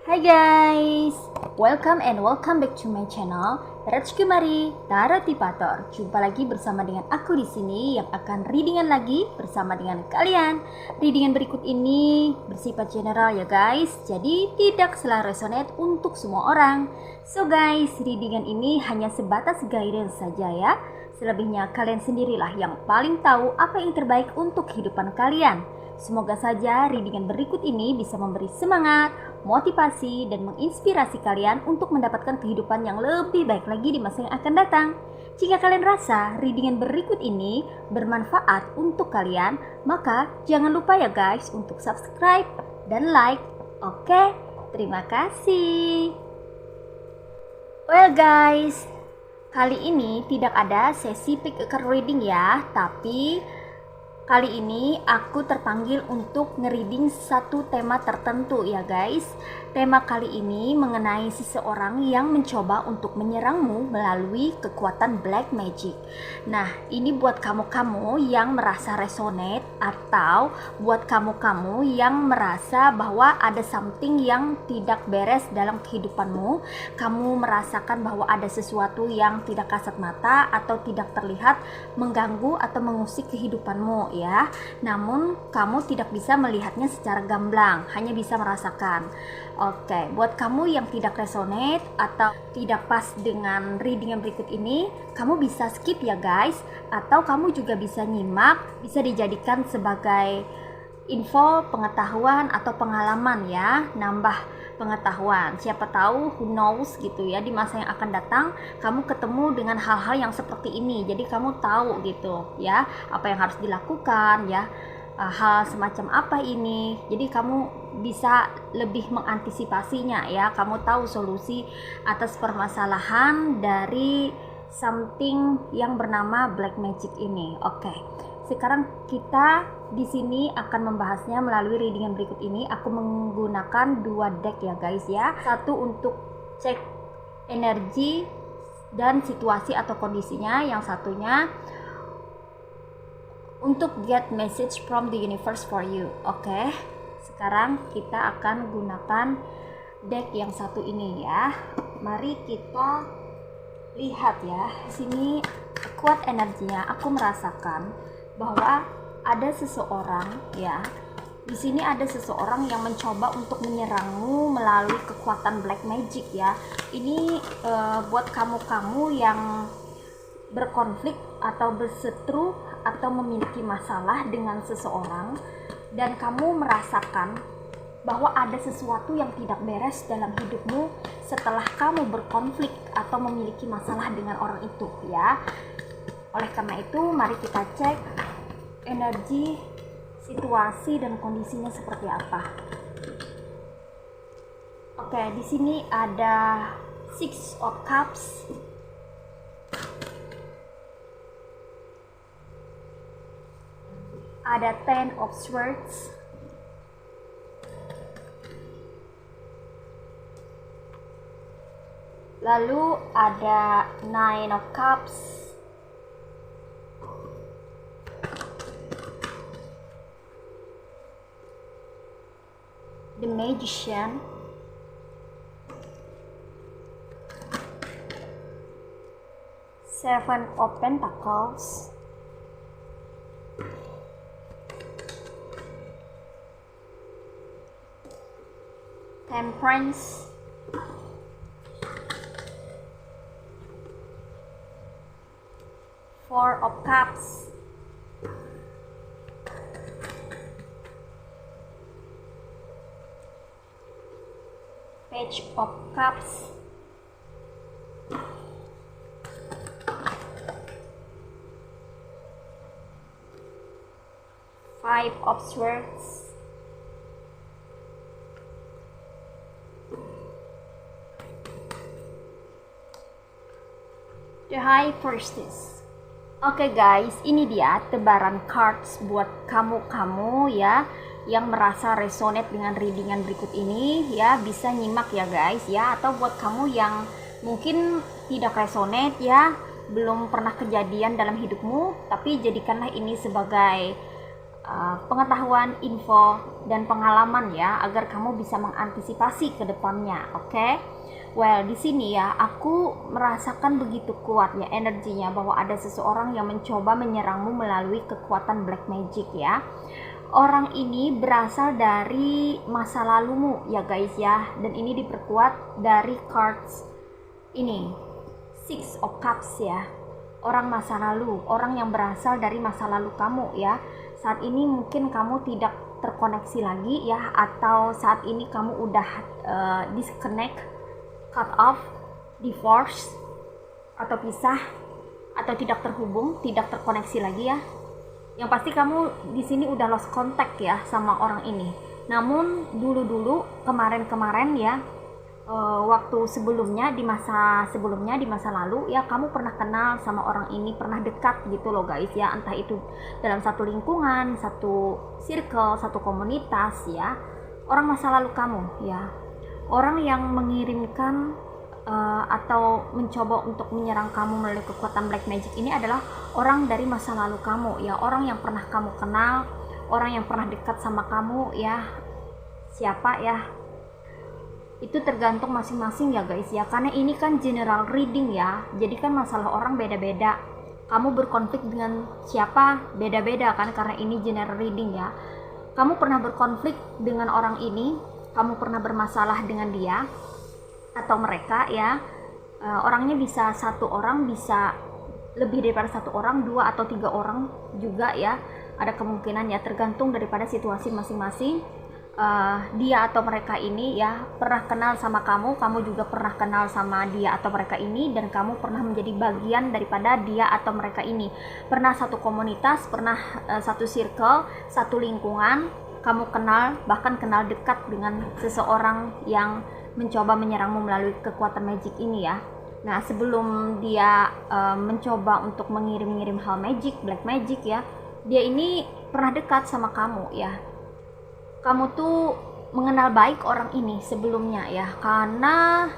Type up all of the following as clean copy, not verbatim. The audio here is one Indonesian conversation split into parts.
Hai guys, welcome back to my channel Rajkumari Tarotipator. Jumpa lagi bersama dengan aku di sini yang akan readingan lagi bersama dengan kalian. Readingan berikut ini bersifat general ya guys, jadi tidak selalu resonate untuk semua orang. So guys, readingan ini hanya sebatas guidance saja ya. Selebihnya kalian sendirilah yang paling tahu apa yang terbaik untuk kehidupan kalian. Semoga saja readingan berikut ini bisa memberi semangat, motivasi, dan menginspirasi kalian untuk mendapatkan kehidupan yang lebih baik lagi di masa yang akan datang. Jika kalian rasa readingan berikut ini bermanfaat untuk kalian, maka jangan lupa ya guys untuk subscribe dan like. Oke, terima kasih. Well guys, kali ini tidak ada sesi pick a card reading ya, tapi kali ini aku terpanggil untuk nge-reading satu tema tertentu ya guys. Tema kali ini mengenai seseorang yang mencoba untuk menyerangmu melalui kekuatan black magic. Nah, ini buat kamu-kamu yang merasa resonate atau buat kamu-kamu yang merasa bahwa ada something yang tidak beres dalam kehidupanmu. Kamu merasakan bahwa ada sesuatu yang tidak kasat mata atau tidak terlihat mengganggu atau mengusik kehidupanmu ya. Namun kamu tidak bisa melihatnya secara gamblang, hanya bisa merasakan. Oke, buat kamu yang tidak resonate atau tidak pas dengan reading yang berikut ini, kamu bisa skip ya guys, atau kamu juga bisa nyimak, bisa dijadikan sebagai info, pengetahuan atau pengalaman ya, nambah pengetahuan. Siapa tahu, who knows gitu ya, di masa yang akan datang kamu ketemu dengan hal-hal yang seperti ini. Jadi kamu tahu gitu ya, apa yang harus dilakukan ya, hal semacam apa ini. Jadi kamu bisa lebih mengantisipasinya ya. Kamu tahu solusi atas permasalahan dari something yang bernama black magic ini. Oke. Sekarang kita di sini akan membahasnya melalui readingan berikut ini. Aku menggunakan dua deck ya guys ya. Satu untuk cek energi dan situasi atau kondisinya, yang satunya untuk get message from the universe for you. Oke. Sekarang kita akan gunakan deck yang satu ini ya. Mari kita lihat ya. Di sini kuat energinya. Aku merasakan bahwa ada seseorang ya. Di sini ada seseorang yang mencoba untuk menyerangmu melalui kekuatan black magic ya. Ini buat kamu-kamu yang berkonflik atau berseteru atau memiliki masalah dengan seseorang dan kamu merasakan bahwa ada sesuatu yang tidak beres dalam hidupmu setelah kamu berkonflik atau memiliki masalah dengan orang itu ya. Oleh karena itu, mari kita cek energi, situasi dan kondisinya seperti apa. Oke, di sini ada Six of Cups, ada Ten of Swords, lalu ada Nine of Cups, The Magician, Seven of Pentacles, Temperance, Four of Cups, Page of Cups, Five of Swords, The High Priestess. Oke guys, ini dia tebaran cards buat kamu-kamu ya yang merasa resonate dengan readingan berikut ini ya, bisa nyimak ya guys ya. Atau buat kamu yang mungkin tidak resonate ya, belum pernah kejadian dalam hidupmu, tapi jadikanlah ini sebagai pengetahuan, info, dan pengalaman ya, agar kamu bisa mengantisipasi ke depannya. Oke? Well, di sini ya aku merasakan begitu kuat ya energinya bahwa ada seseorang yang mencoba menyerangmu melalui kekuatan black magic ya. Orang ini berasal dari masa lalumu ya guys ya, dan ini diperkuat dari cards ini, Six of Cups ya. Orang masa lalu, orang yang berasal dari masa lalu kamu ya. Saat ini mungkin kamu tidak terkoneksi lagi ya, atau saat ini kamu udah disconnect, cut off, divorce, atau pisah, atau tidak terhubung, tidak terkoneksi lagi ya. Yang pasti kamu di sini udah lost contact ya sama orang ini. Namun dulu kemarin ya, waktu sebelumnya, di masa lalu ya, kamu pernah kenal sama orang ini, pernah dekat gitu loh guys ya, entah itu dalam satu lingkungan, satu circle, satu komunitas ya. Orang masa lalu kamu ya, orang yang mengirimkan atau mencoba untuk menyerang kamu melalui kekuatan black magic ini adalah orang dari masa lalu kamu ya, orang yang pernah kamu kenal, orang yang pernah dekat sama kamu ya. Siapa ya? Itu tergantung masing-masing ya guys ya, karena ini kan general reading ya, jadi kan masalah orang beda-beda. Kamu berkonflik dengan siapa beda-beda kan, karena ini general reading ya. Kamu pernah berkonflik dengan orang ini, kamu pernah bermasalah dengan dia atau mereka ya. Orangnya bisa satu orang, bisa lebih daripada satu orang, 2 atau 3 orang juga ya, ada kemungkinan ya, tergantung daripada situasi masing-masing. Dia atau mereka ini ya pernah kenal sama kamu, kamu juga pernah kenal sama dia atau mereka ini, dan kamu pernah menjadi bagian daripada dia atau mereka ini. Pernah satu komunitas, pernah satu circle, satu lingkungan, kamu kenal, bahkan kenal dekat dengan seseorang yang mencoba menyerangmu melalui kekuatan magic ini ya. Nah, sebelum dia mencoba untuk mengirim-ngirim hal magic, black magic ya, dia ini pernah dekat sama kamu ya. Kamu tuh mengenal baik orang ini sebelumnya ya, karena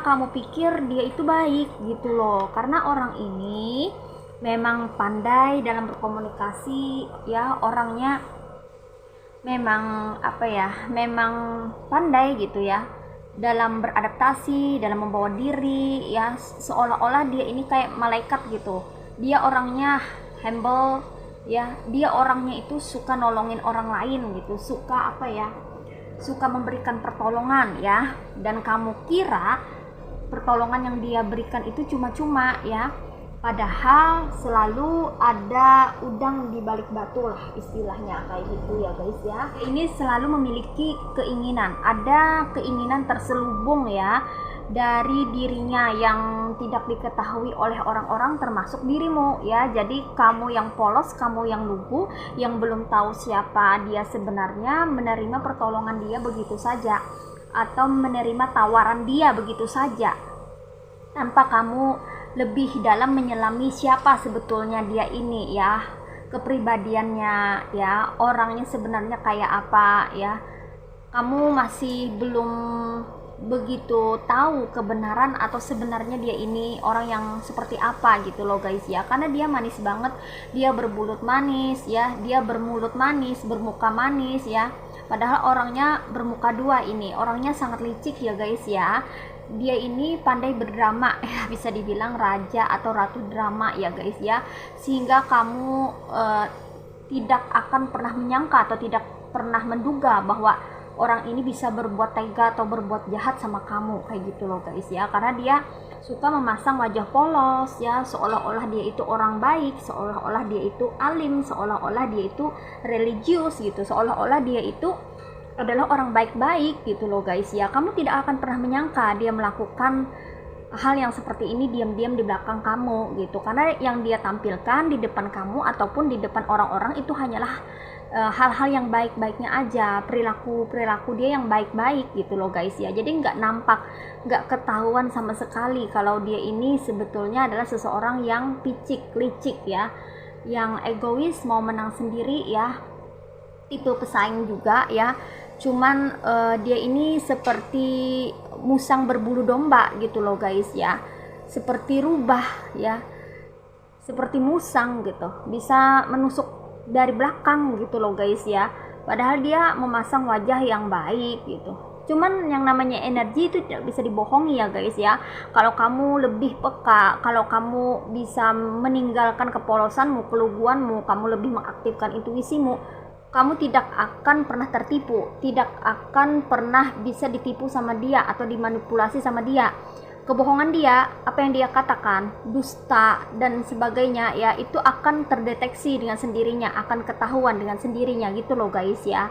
kamu pikir dia itu baik gitu loh. Karena orang ini memang pandai dalam berkomunikasi ya, orangnya memang memang pandai gitu ya dalam beradaptasi, dalam membawa diri ya, seolah-olah dia ini kayak malaikat gitu. Dia orangnya humble ya, dia orangnya itu suka nolongin orang lain gitu, suka suka memberikan pertolongan ya. Dan kamu kira pertolongan yang dia berikan itu cuma-cuma ya, padahal selalu ada udang di balik batu lah istilahnya, kayak gitu ya guys ya. Ini selalu memiliki keinginan, ada keinginan terselubung ya dari dirinya yang tidak diketahui oleh orang-orang, termasuk dirimu ya. Jadi kamu yang polos, kamu yang lugu, yang belum tahu siapa dia sebenarnya, menerima pertolongan dia begitu saja, atau menerima tawaran dia begitu saja tanpa kamu lebih dalam menyelami siapa sebetulnya dia ini ya, kepribadiannya ya, orangnya sebenarnya kayak apa ya. Kamu masih belum begitu tahu kebenaran atau sebenarnya dia ini orang yang seperti apa gitu loh guys ya. Karena dia manis banget, dia bermulut manis ya, dia bermulut manis, bermuka manis ya, padahal orangnya bermuka dua. Ini orangnya sangat licik ya guys ya. Dia ini pandai berdrama ya, bisa dibilang raja atau ratu drama ya guys ya, sehingga kamu tidak akan pernah menyangka atau tidak pernah menduga bahwa orang ini bisa berbuat tega atau berbuat jahat sama kamu, kayak gitu loh guys ya. Karena dia suka memasang wajah polos ya, seolah-olah dia itu orang baik, seolah-olah dia itu alim, seolah-olah dia itu religius gitu, seolah-olah dia itu adalah orang baik-baik gitu loh guys ya. Kamu tidak akan pernah menyangka dia melakukan hal yang seperti ini diam-diam di belakang kamu gitu, karena yang dia tampilkan di depan kamu ataupun di depan orang-orang itu hanyalah hal-hal yang baik-baiknya aja, perilaku dia yang baik-baik gitu loh guys ya. Jadi nggak nampak, nggak ketahuan sama sekali kalau dia ini sebetulnya adalah seseorang yang picik, licik ya, yang egois, mau menang sendiri ya, tipe pesaing juga ya. Cuman dia ini seperti musang berbulu domba gitu loh guys ya, seperti rubah ya, seperti musang gitu, bisa menusuk dari belakang gitu loh guys ya, padahal dia memasang wajah yang baik gitu. Cuman yang namanya energi itu tidak bisa dibohongi ya guys ya. Kalau kamu lebih peka, kalau kamu bisa meninggalkan kepolosanmu, keluguanmu, kamu lebih mengaktifkan intuisimu, kamu tidak akan pernah tertipu, tidak akan pernah bisa ditipu sama dia atau dimanipulasi sama dia. Kebohongan dia, apa yang dia katakan, dusta dan sebagainya ya, itu akan terdeteksi dengan sendirinya, akan ketahuan dengan sendirinya gitu loh guys ya.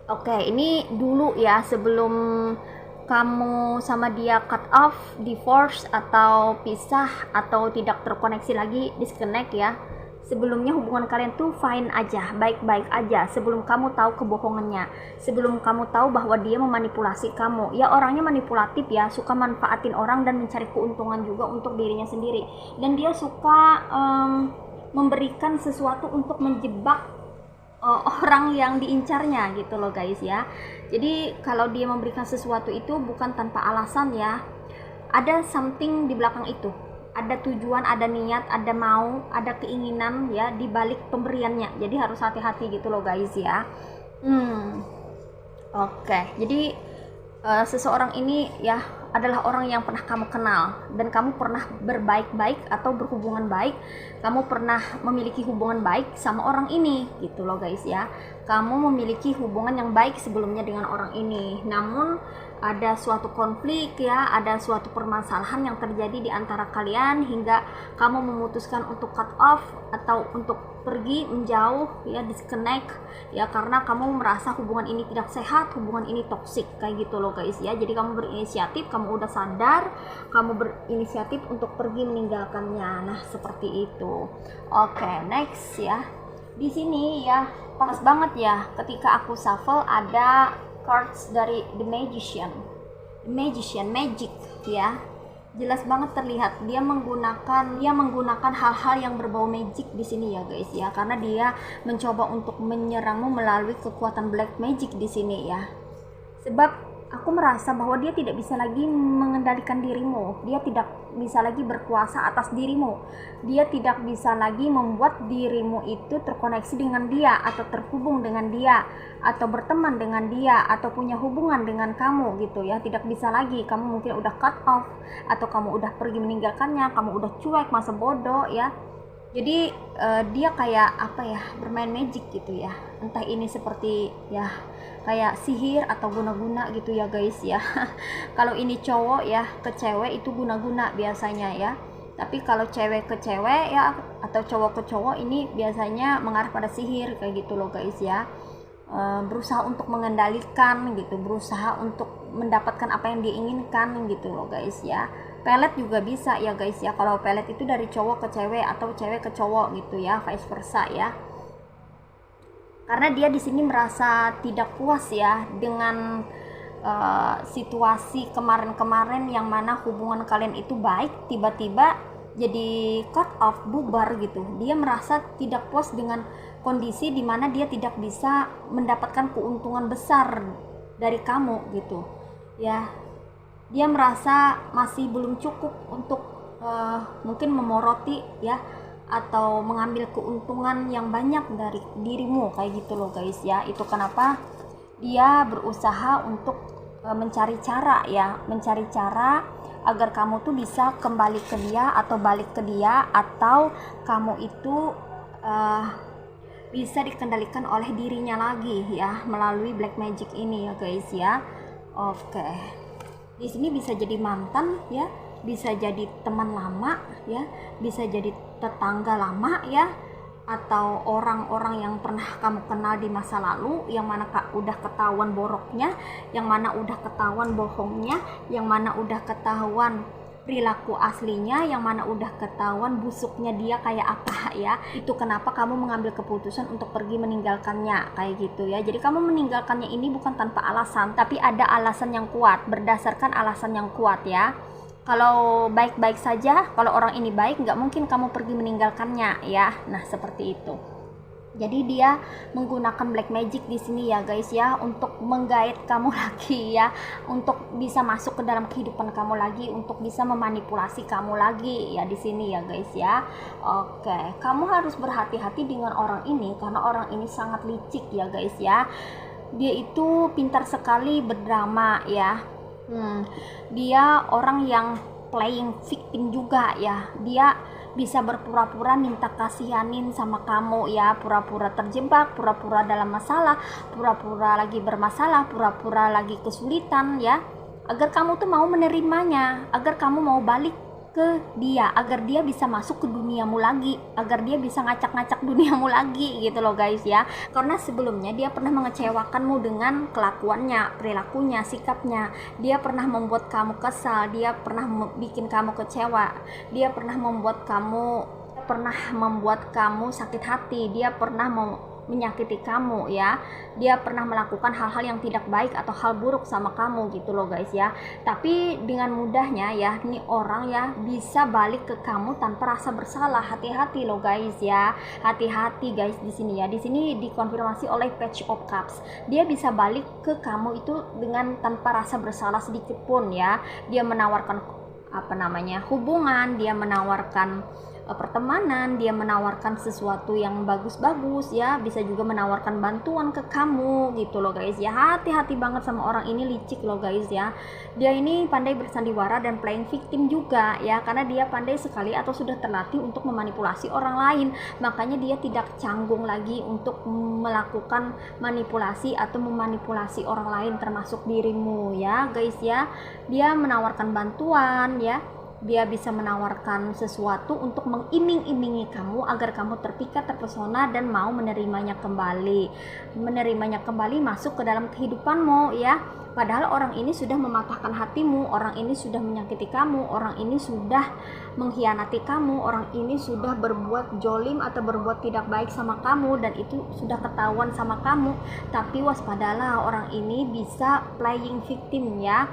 Oke, ini dulu ya, sebelum kamu sama dia cut off, divorce atau pisah atau tidak terkoneksi lagi, disconnect ya. Sebelumnya hubungan kalian tuh fine aja, baik-baik aja, sebelum kamu tahu kebohongannya, sebelum kamu tahu bahwa dia memanipulasi kamu. Ya orangnya manipulatif ya, suka manfaatin orang dan mencari keuntungan juga untuk dirinya sendiri. Dan dia suka memberikan sesuatu untuk menjebak orang yang diincarnya gitu loh guys ya. Jadi kalau dia memberikan sesuatu itu bukan tanpa alasan ya, ada something di belakang itu, ada tujuan, ada niat, ada mau, ada keinginan ya di balik pemberiannya. Jadi harus hati-hati gitu loh guys ya. Oke, jadi seseorang ini ya adalah orang yang pernah kamu kenal dan kamu pernah berbaik-baik atau berhubungan baik, kamu pernah memiliki hubungan baik sama orang ini gitu loh guys ya. Kamu memiliki hubungan yang baik sebelumnya dengan orang ini, namun ada suatu konflik ya, ada suatu permasalahan yang terjadi di antara kalian hingga kamu memutuskan untuk cut off atau untuk pergi menjauh ya, disconnect ya, karena kamu merasa hubungan ini tidak sehat, hubungan ini toksik kayak gitu loh guys ya. Jadi kamu berinisiatif, kamu udah sadar, kamu berinisiatif untuk pergi meninggalkannya. Nah, seperti itu. Oke, next ya. Di sini ya pas banget ya ketika aku shuffle ada cards dari The Magician, magic ya. Jelas banget terlihat dia menggunakan hal-hal yang berbau magic di sini ya guys ya, karena dia mencoba untuk menyerangmu melalui kekuatan black magic di sini ya. Sebab aku merasa bahwa dia tidak bisa lagi mengendalikan dirimu, dia tidak bisa lagi berkuasa atas dirimu, dia tidak bisa lagi membuat dirimu itu terkoneksi dengan dia atau terhubung dengan dia atau berteman dengan dia atau punya hubungan dengan kamu gitu ya. Tidak bisa lagi, kamu mungkin udah cut off atau kamu udah pergi meninggalkannya, kamu udah cuek, masa bodoh ya. Jadi dia kayak apa ya, bermain magic gitu ya, entah ini seperti ya kayak sihir atau guna-guna gitu ya guys ya. Kalau ini cowok ya ke cewek itu guna-guna biasanya ya, tapi kalau cewek ke cewek ya atau cowok ke cowok ini biasanya mengarah pada sihir kayak gitu loh guys ya. Berusaha untuk mengendalikan gitu, berusaha untuk mendapatkan apa yang diinginkan gitu loh guys ya. Pelet juga bisa ya guys ya, kalau pelet itu dari cowok ke cewek atau cewek ke cowok gitu ya, vice versa ya. Karena dia di sini merasa tidak puas ya dengan situasi kemarin-kemarin yang mana hubungan kalian itu baik, tiba-tiba jadi cut off, bubar gitu. Dia merasa tidak puas dengan kondisi di mana dia tidak bisa mendapatkan keuntungan besar dari kamu gitu ya. Dia merasa masih belum cukup untuk mungkin memoroti ya atau mengambil keuntungan yang banyak dari dirimu kayak gitu loh guys ya. Itu kenapa dia berusaha untuk mencari cara ya, mencari cara agar kamu tuh bisa kembali ke dia atau balik ke dia, atau kamu itu bisa dikendalikan oleh dirinya lagi ya melalui black magic ini ya guys ya. Oke. Di sini bisa jadi mantan ya, bisa jadi teman lama ya, bisa jadi tetangga lama ya, atau orang-orang yang pernah kamu kenal di masa lalu yang mana udah ketahuan boroknya, yang mana udah ketahuan bohongnya, yang mana udah ketahuan perilaku aslinya, yang mana udah ketahuan busuknya dia kayak apa ya. Itu kenapa kamu mengambil keputusan untuk pergi meninggalkannya kayak gitu ya. Jadi kamu meninggalkannya ini bukan tanpa alasan, tapi ada alasan yang kuat, berdasarkan alasan yang kuat ya. Kalau baik-baik saja, kalau orang ini baik, nggak mungkin kamu pergi meninggalkannya ya. Nah seperti itu. Jadi dia menggunakan black magic di sini ya guys ya, untuk menggait kamu lagi ya, untuk bisa masuk ke dalam kehidupan kamu lagi, untuk bisa memanipulasi kamu lagi ya di sini ya guys ya. Oke, kamu harus berhati-hati dengan orang ini karena orang ini sangat licik ya guys ya. Dia itu pintar sekali berdrama ya. Dia orang yang playing victim juga ya. Dia bisa berpura-pura minta kasihanin sama kamu ya, pura-pura terjebak, pura-pura dalam masalah, pura-pura lagi bermasalah, pura-pura lagi kesulitan ya, agar kamu tuh mau menerimanya, agar kamu mau balik ke dia, agar dia bisa masuk ke duniamu lagi, agar dia bisa ngacak-ngacak duniamu lagi gitu loh guys ya. Karena sebelumnya dia pernah mengecewakanmu dengan kelakuannya, perilakunya, sikapnya. Dia pernah membuat kamu kesal, dia pernah bikin kamu kecewa, dia pernah membuat kamu sakit hati, dia pernah menyakiti kamu ya, dia pernah melakukan hal-hal yang tidak baik atau hal buruk sama kamu gitu loh guys ya. Tapi dengan mudahnya ya, nih orang ya bisa balik ke kamu tanpa rasa bersalah. Hati-hati loh guys ya, hati-hati guys di sini ya. Di sini dikonfirmasi oleh Page of Cups, dia bisa balik ke kamu itu dengan tanpa rasa bersalah sedikit pun ya. Dia menawarkan hubungan, dia menawarkan pertemanan, dia menawarkan sesuatu yang bagus-bagus ya, bisa juga menawarkan bantuan ke kamu gitu loh guys ya. Hati-hati banget sama orang ini, licik loh guys ya. Dia ini pandai bersandiwara dan playing victim juga ya, karena dia pandai sekali atau sudah terlatih untuk memanipulasi orang lain. Makanya dia tidak canggung lagi untuk melakukan manipulasi atau memanipulasi orang lain termasuk dirimu ya guys ya. Dia menawarkan bantuan ya, dia bisa menawarkan sesuatu untuk mengiming-imingi kamu agar kamu terpikat, terpesona dan mau menerimanya kembali masuk ke dalam kehidupanmu ya. Padahal orang ini sudah mematahkan hatimu, orang ini sudah menyakiti kamu, orang ini sudah mengkhianati kamu, orang ini sudah berbuat jolim atau berbuat tidak baik sama kamu, dan itu sudah ketahuan sama kamu. Tapi waspadalah, orang ini bisa playing victim ya.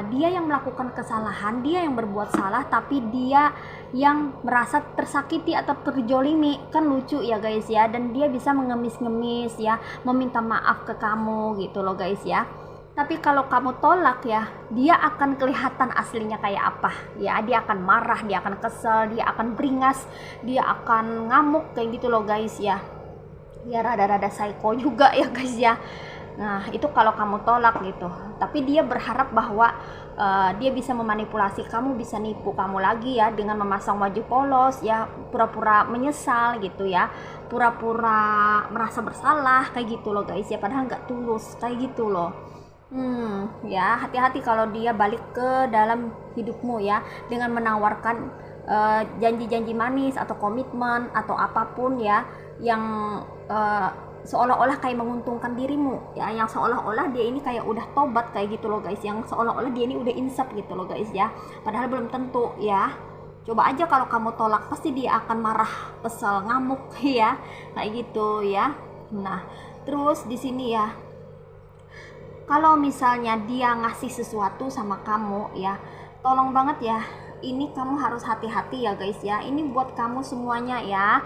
Dia yang melakukan kesalahan, dia yang berbuat salah, tapi dia yang merasa tersakiti atau terjolimi, kan lucu ya guys ya. Dan dia bisa mengemis-ngemis ya, meminta maaf ke kamu gitu loh guys ya. Tapi kalau kamu tolak ya, dia akan kelihatan aslinya kayak apa ya. Dia akan marah, dia akan kesel, dia akan beringas, dia akan ngamuk kayak gitu loh guys ya. Ya rada-rada psycho juga ya guys ya. Nah itu kalau kamu tolak gitu. Tapi dia berharap bahwa dia bisa memanipulasi kamu, bisa nipu kamu lagi ya, dengan memasang wajah polos ya, pura-pura menyesal gitu ya, pura-pura merasa bersalah kayak gitu loh guys ya, padahal nggak tulus kayak gitu loh. Ya hati-hati kalau dia balik ke dalam hidupmu ya, dengan menawarkan janji-janji manis atau komitmen atau apapun ya, yang seolah-olah kayak menguntungkan dirimu ya, yang seolah-olah dia ini kayak udah tobat kayak gitu loh guys, yang seolah-olah dia ini udah insaf gitu loh guys ya, padahal belum tentu ya. Coba aja kalau kamu tolak, pasti dia akan marah, kesel, ngamuk ya, kayak gitu ya. Nah terus di sini ya, kalau misalnya dia ngasih sesuatu sama kamu ya, tolong banget ya, ini kamu harus hati-hati ya guys ya. Ini buat kamu semuanya ya.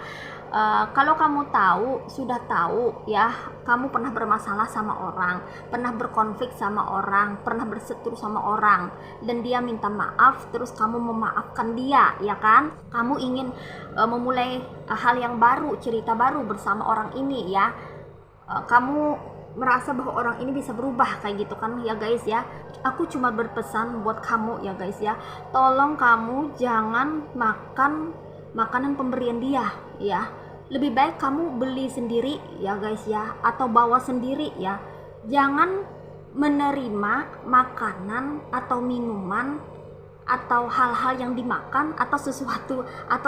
Kalau kamu sudah tahu ya, kamu pernah bermasalah sama orang, pernah berkonflik sama orang, pernah berseteru sama orang, dan dia minta maaf, terus kamu memaafkan dia ya kan, kamu ingin memulai hal yang baru, cerita baru bersama orang ini ya, kamu merasa bahwa orang ini bisa berubah kayak gitu kan ya guys ya. Aku cuma berpesan buat kamu ya guys ya, tolong kamu jangan makan makanan pemberian dia ya. Lebih baik kamu beli sendiri ya guys ya, atau bawa sendiri ya. Jangan menerima makanan atau minuman atau hal-hal yang dimakan atau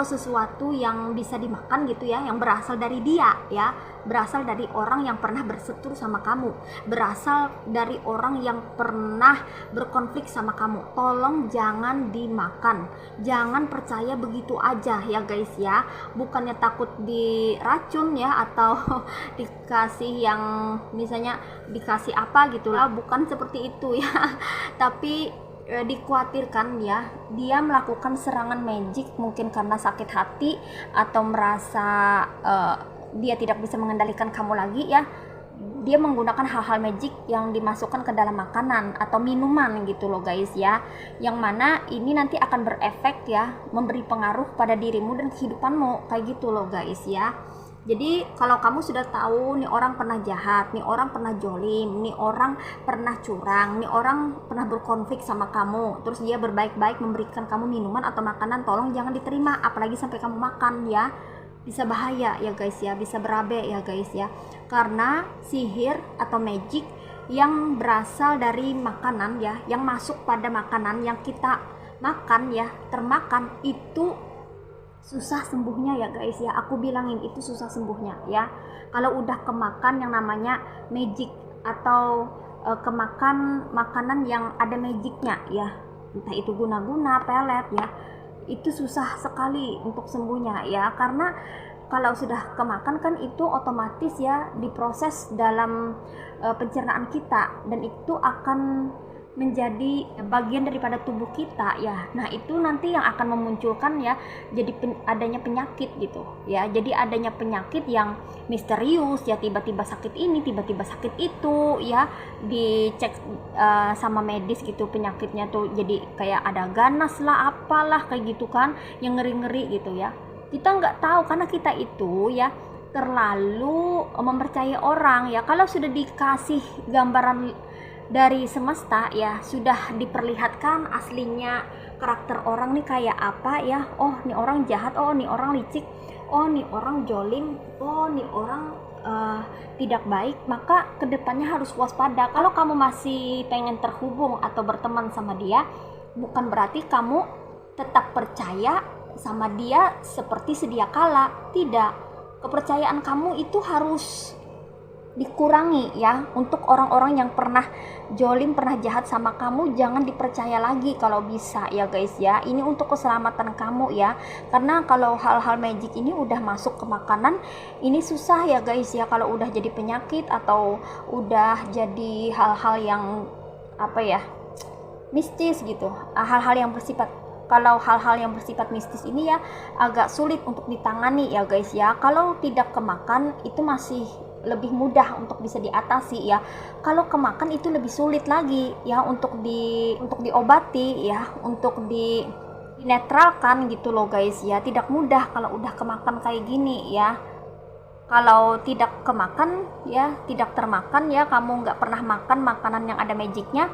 sesuatu yang bisa dimakan gitu ya, yang berasal dari dia ya, berasal dari orang yang pernah berseteru sama kamu, berasal dari orang yang pernah berkonflik sama kamu. Tolong jangan dimakan, jangan percaya begitu aja ya guys ya. Bukannya takut diracun ya, atau dikasih yang misalnya dikasih apa gitu lah, bukan seperti itu ya. Tapi dikhawatirkan ya, dia melakukan serangan magic mungkin karena sakit hati atau merasa dia tidak bisa mengendalikan kamu lagi ya. Dia menggunakan hal-hal magic yang dimasukkan ke dalam makanan atau minuman gitu loh guys ya, yang mana ini nanti akan berefek ya, memberi pengaruh pada dirimu dan kehidupanmu kayak gitu loh guys ya. Jadi kalau kamu sudah tahu nih orang pernah jahat, nih orang pernah jolim, nih orang pernah curang, nih orang pernah berkonflik sama kamu, terus dia berbaik-baik memberikan kamu minuman atau makanan, tolong jangan diterima, apalagi sampai kamu makan ya. Bisa bahaya ya guys ya, bisa berabe ya guys ya. Karena sihir atau magic yang berasal dari makanan ya, yang masuk pada makanan yang kita makan ya, termakan, itu susah sembuhnya ya guys ya. Aku bilangin itu susah sembuhnya ya. Kalau udah kemakan yang namanya magic atau kemakan makanan yang ada magicnya ya, entah itu guna-guna, pelet ya, itu susah sekali untuk sembuhnya ya. Karena kalau sudah kemakan kan itu otomatis ya diproses dalam pencernaan kita, dan itu akan menjadi bagian daripada tubuh kita ya. Nah itu nanti yang akan memunculkan ya, jadi adanya penyakit gitu ya. Jadi adanya penyakit yang misterius ya, tiba-tiba sakit ini, tiba-tiba sakit itu ya, dicek sama medis gitu penyakitnya tuh, jadi kayak ada ganas lah, apalah kayak gitu kan, yang ngeri-ngeri gitu ya. Kita nggak tahu karena kita itu ya terlalu mempercayai orang ya. Kalau sudah dikasih gambaran dari semesta ya, sudah diperlihatkan aslinya karakter orang nih kayak apa ya, oh nih orang jahat, oh nih orang licik, oh nih orang jolim, oh nih orang tidak baik, maka kedepannya harus waspada. Kalau kamu masih pengen terhubung atau berteman sama dia, bukan berarti kamu tetap percaya sama dia seperti sedia kala, tidak. Kepercayaan kamu itu harus dikurangi ya. Untuk orang-orang yang pernah jolim, pernah jahat sama kamu, jangan dipercaya lagi kalau bisa ya guys ya. Ini untuk keselamatan kamu ya, karena kalau hal-hal magic ini udah masuk ke makanan, ini susah ya guys ya. Kalau udah jadi penyakit atau udah jadi hal-hal yang apa ya, mistis gitu, hal-hal yang bersifat, kalau hal-hal yang bersifat mistis ini ya agak sulit untuk ditangani ya guys ya. Kalau tidak kemakan itu masih lebih mudah untuk bisa diatasi ya. Kalau kemakan itu lebih sulit lagi ya untuk diobati ya, untuk dinetralkan gitu loh guys ya. Tidak mudah kalau udah kemakan kayak gini ya. Kalau tidak kemakan ya, tidak termakan ya, kamu nggak pernah makan makanan yang ada magicnya,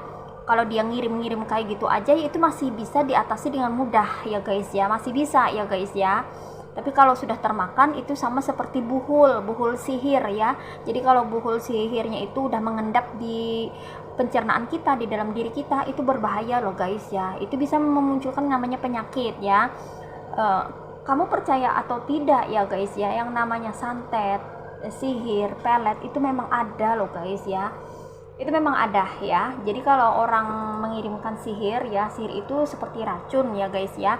kalau dia ngirim-ngirim kayak gitu aja ya, itu masih bisa diatasi dengan mudah ya guys ya, masih bisa ya guys ya. Tapi kalau sudah termakan itu sama seperti buhul sihir ya. Jadi kalau buhul sihirnya itu udah mengendap di pencernaan kita, di dalam diri kita, itu berbahaya loh guys ya. Itu bisa memunculkan namanya penyakit ya. Kamu percaya atau tidak ya guys ya, yang namanya santet, sihir, pelet itu memang ada loh guys ya. Itu memang ada ya. Jadi kalau orang mengirimkan sihir ya, sihir itu seperti racun ya guys ya,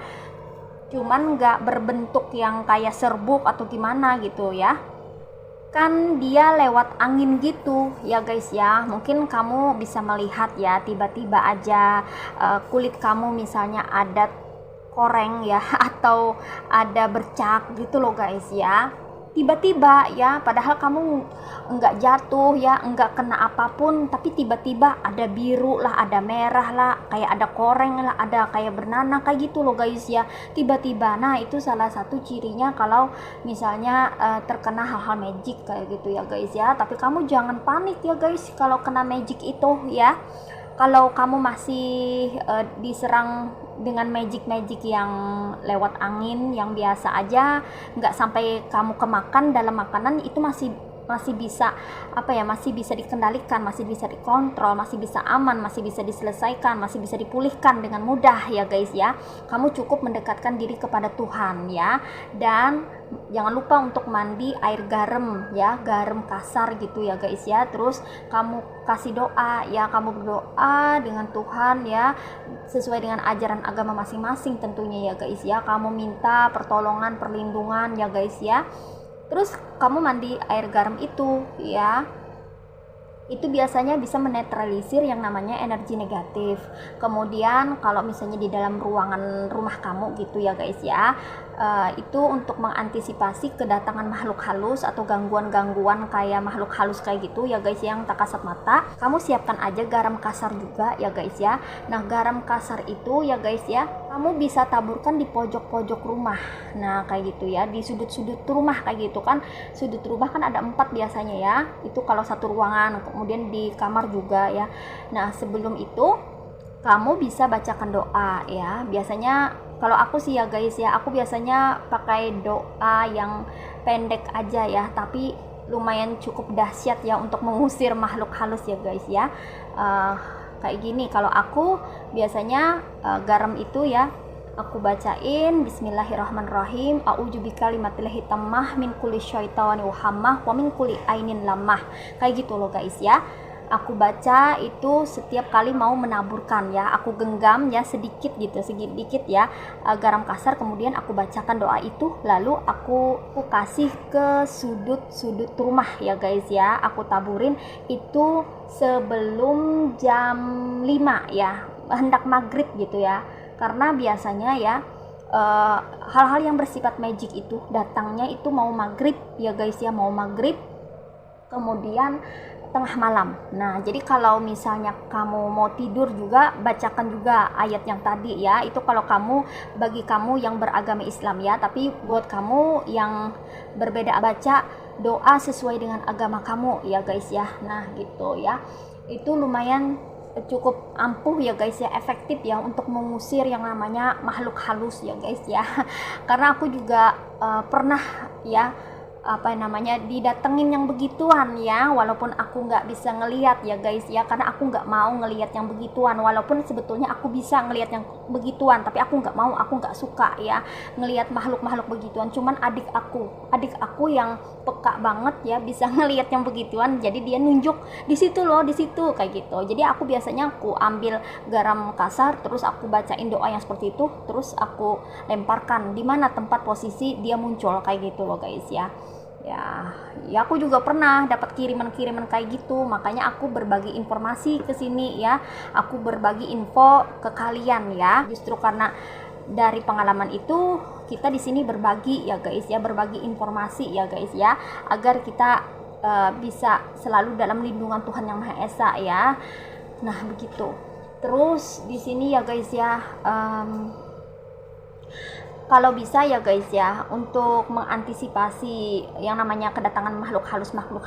cuman nggak berbentuk yang kayak serbuk atau gimana gitu ya, kan dia lewat angin gitu ya guys ya. Mungkin kamu bisa melihat ya, tiba-tiba aja kulit kamu misalnya ada koreng ya, atau ada bercak gitu loh guys ya, tiba-tiba ya, padahal kamu enggak jatuh ya, enggak kena apapun, tapi tiba-tiba ada biru lah, ada merah lah, kayak ada koreng lah, ada kayak bernanah kayak gitu loh guys ya, tiba-tiba. Nah itu salah satu cirinya kalau misalnya terkena hal-hal magic kayak gitu ya guys ya. Tapi kamu jangan panik ya guys kalau kena magic itu ya. Kalau kamu masih diserang dengan magic yang lewat angin yang biasa aja, nggak sampai kamu kemakan dalam makanan, itu masih masih bisa masih bisa dikendalikan, masih bisa dikontrol, masih bisa aman, masih bisa diselesaikan, masih bisa dipulihkan dengan mudah ya guys ya. Kamu cukup mendekatkan diri kepada Tuhan ya, dan jangan lupa untuk mandi air garam ya, garam kasar gitu ya guys ya. Terus kamu kasih doa ya, kamu berdoa dengan Tuhan ya, sesuai dengan ajaran agama masing-masing tentunya ya guys ya. Kamu minta pertolongan, perlindungan ya guys ya. Terus kamu mandi air garam itu ya, itu biasanya bisa menetralisir yang namanya energi negatif. Kemudian kalau misalnya di dalam ruangan rumah kamu gitu ya guys ya, itu untuk mengantisipasi kedatangan makhluk halus atau gangguan-gangguan kayak makhluk halus kayak gitu ya guys yang tak kasat mata, kamu siapkan aja garam kasar juga ya guys ya. Nah garam kasar itu ya guys ya, kamu bisa taburkan di pojok-pojok rumah. Nah kayak gitu ya, di sudut-sudut rumah kayak gitu kan. Sudut rumah kan ada 4 biasanya ya, itu kalau satu ruangan, kemudian di kamar juga ya. Nah sebelum itu kamu bisa bacakan doa ya. Biasanya kalau aku sih ya guys ya, aku biasanya pakai doa yang pendek aja ya, tapi lumayan cukup dahsyat ya untuk mengusir makhluk halus ya guys ya. Kayak gini, kalau aku biasanya garam itu ya, aku bacain bismillahirrahmanirrahim, a'udzu bikalimatillahi tammah min kulli syaitani wa hammah wa min kulli ainin lamah. Kayak gitu loh guys ya. Aku baca itu setiap kali mau menaburkan ya, aku genggam ya sedikit gitu, sedikit ya garam kasar, kemudian aku bacakan doa itu, lalu aku kasih ke sudut-sudut rumah ya guys ya. Aku taburin itu sebelum jam 5 ya, hendak maghrib gitu ya. Karena biasanya ya hal-hal yang bersifat magic itu datangnya itu mau maghrib ya guys ya, mau maghrib kemudian tengah malam. Nah jadi kalau misalnya kamu mau tidur juga bacakan juga ayat yang tadi ya, itu kalau kamu, bagi kamu yang beragama Islam ya. Tapi buat kamu yang berbeda, baca doa sesuai dengan agama kamu ya guys ya. Nah gitu ya, itu lumayan cukup ampuh ya guys ya, efektif ya untuk mengusir yang namanya makhluk halus ya guys ya. Karena aku juga pernah ya didatengin yang begituan ya, walaupun aku nggak bisa ngelihat ya guys ya, karena aku nggak mau ngelihat yang begituan. Walaupun sebetulnya aku bisa ngelihat yang begituan, tapi aku nggak mau, aku nggak suka ya ngelihat makhluk-makhluk begituan. Cuman adik aku yang peka banget ya bisa ngelihat yang begituan, jadi dia nunjuk di situ loh, di situ kayak gitu. Jadi aku biasanya aku ambil garam kasar, terus aku bacain doa yang seperti itu, terus aku lemparkan di mana tempat posisi dia muncul kayak gitu loh guys ya. Ya aku juga pernah dapat kiriman-kiriman kayak gitu, makanya aku berbagi informasi ke sini ya, aku berbagi info ke kalian ya. Justru karena dari pengalaman itu kita di sini berbagi ya guys ya, berbagi informasi ya guys ya, agar kita bisa selalu dalam lindungan Tuhan Yang Maha Esa ya. Nah begitu. Terus di sini ya guys ya, kalau bisa ya guys ya, untuk mengantisipasi yang namanya kedatangan makhluk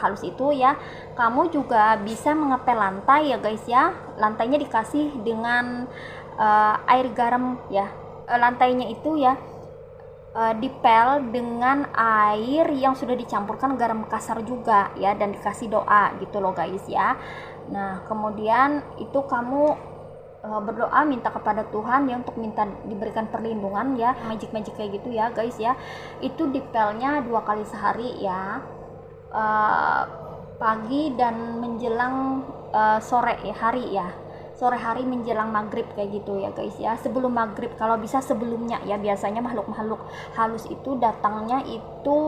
halus itu ya, kamu juga bisa mengepel lantai ya guys ya. Lantainya dikasih dengan air garam ya, lantainya itu ya dipel dengan air yang sudah dicampurkan garam kasar juga ya, dan dikasih doa gitu loh guys ya. Nah kemudian itu kamu berdoa minta kepada Tuhan ya, untuk minta diberikan perlindungan ya, magic kayak gitu ya guys ya. Itu dipelnya 2 kali sehari ya, pagi dan menjelang sore ya, hari ya, sore hari menjelang maghrib kayak gitu ya guys ya. Sebelum maghrib, kalau bisa sebelumnya ya. Biasanya makhluk halus itu datangnya itu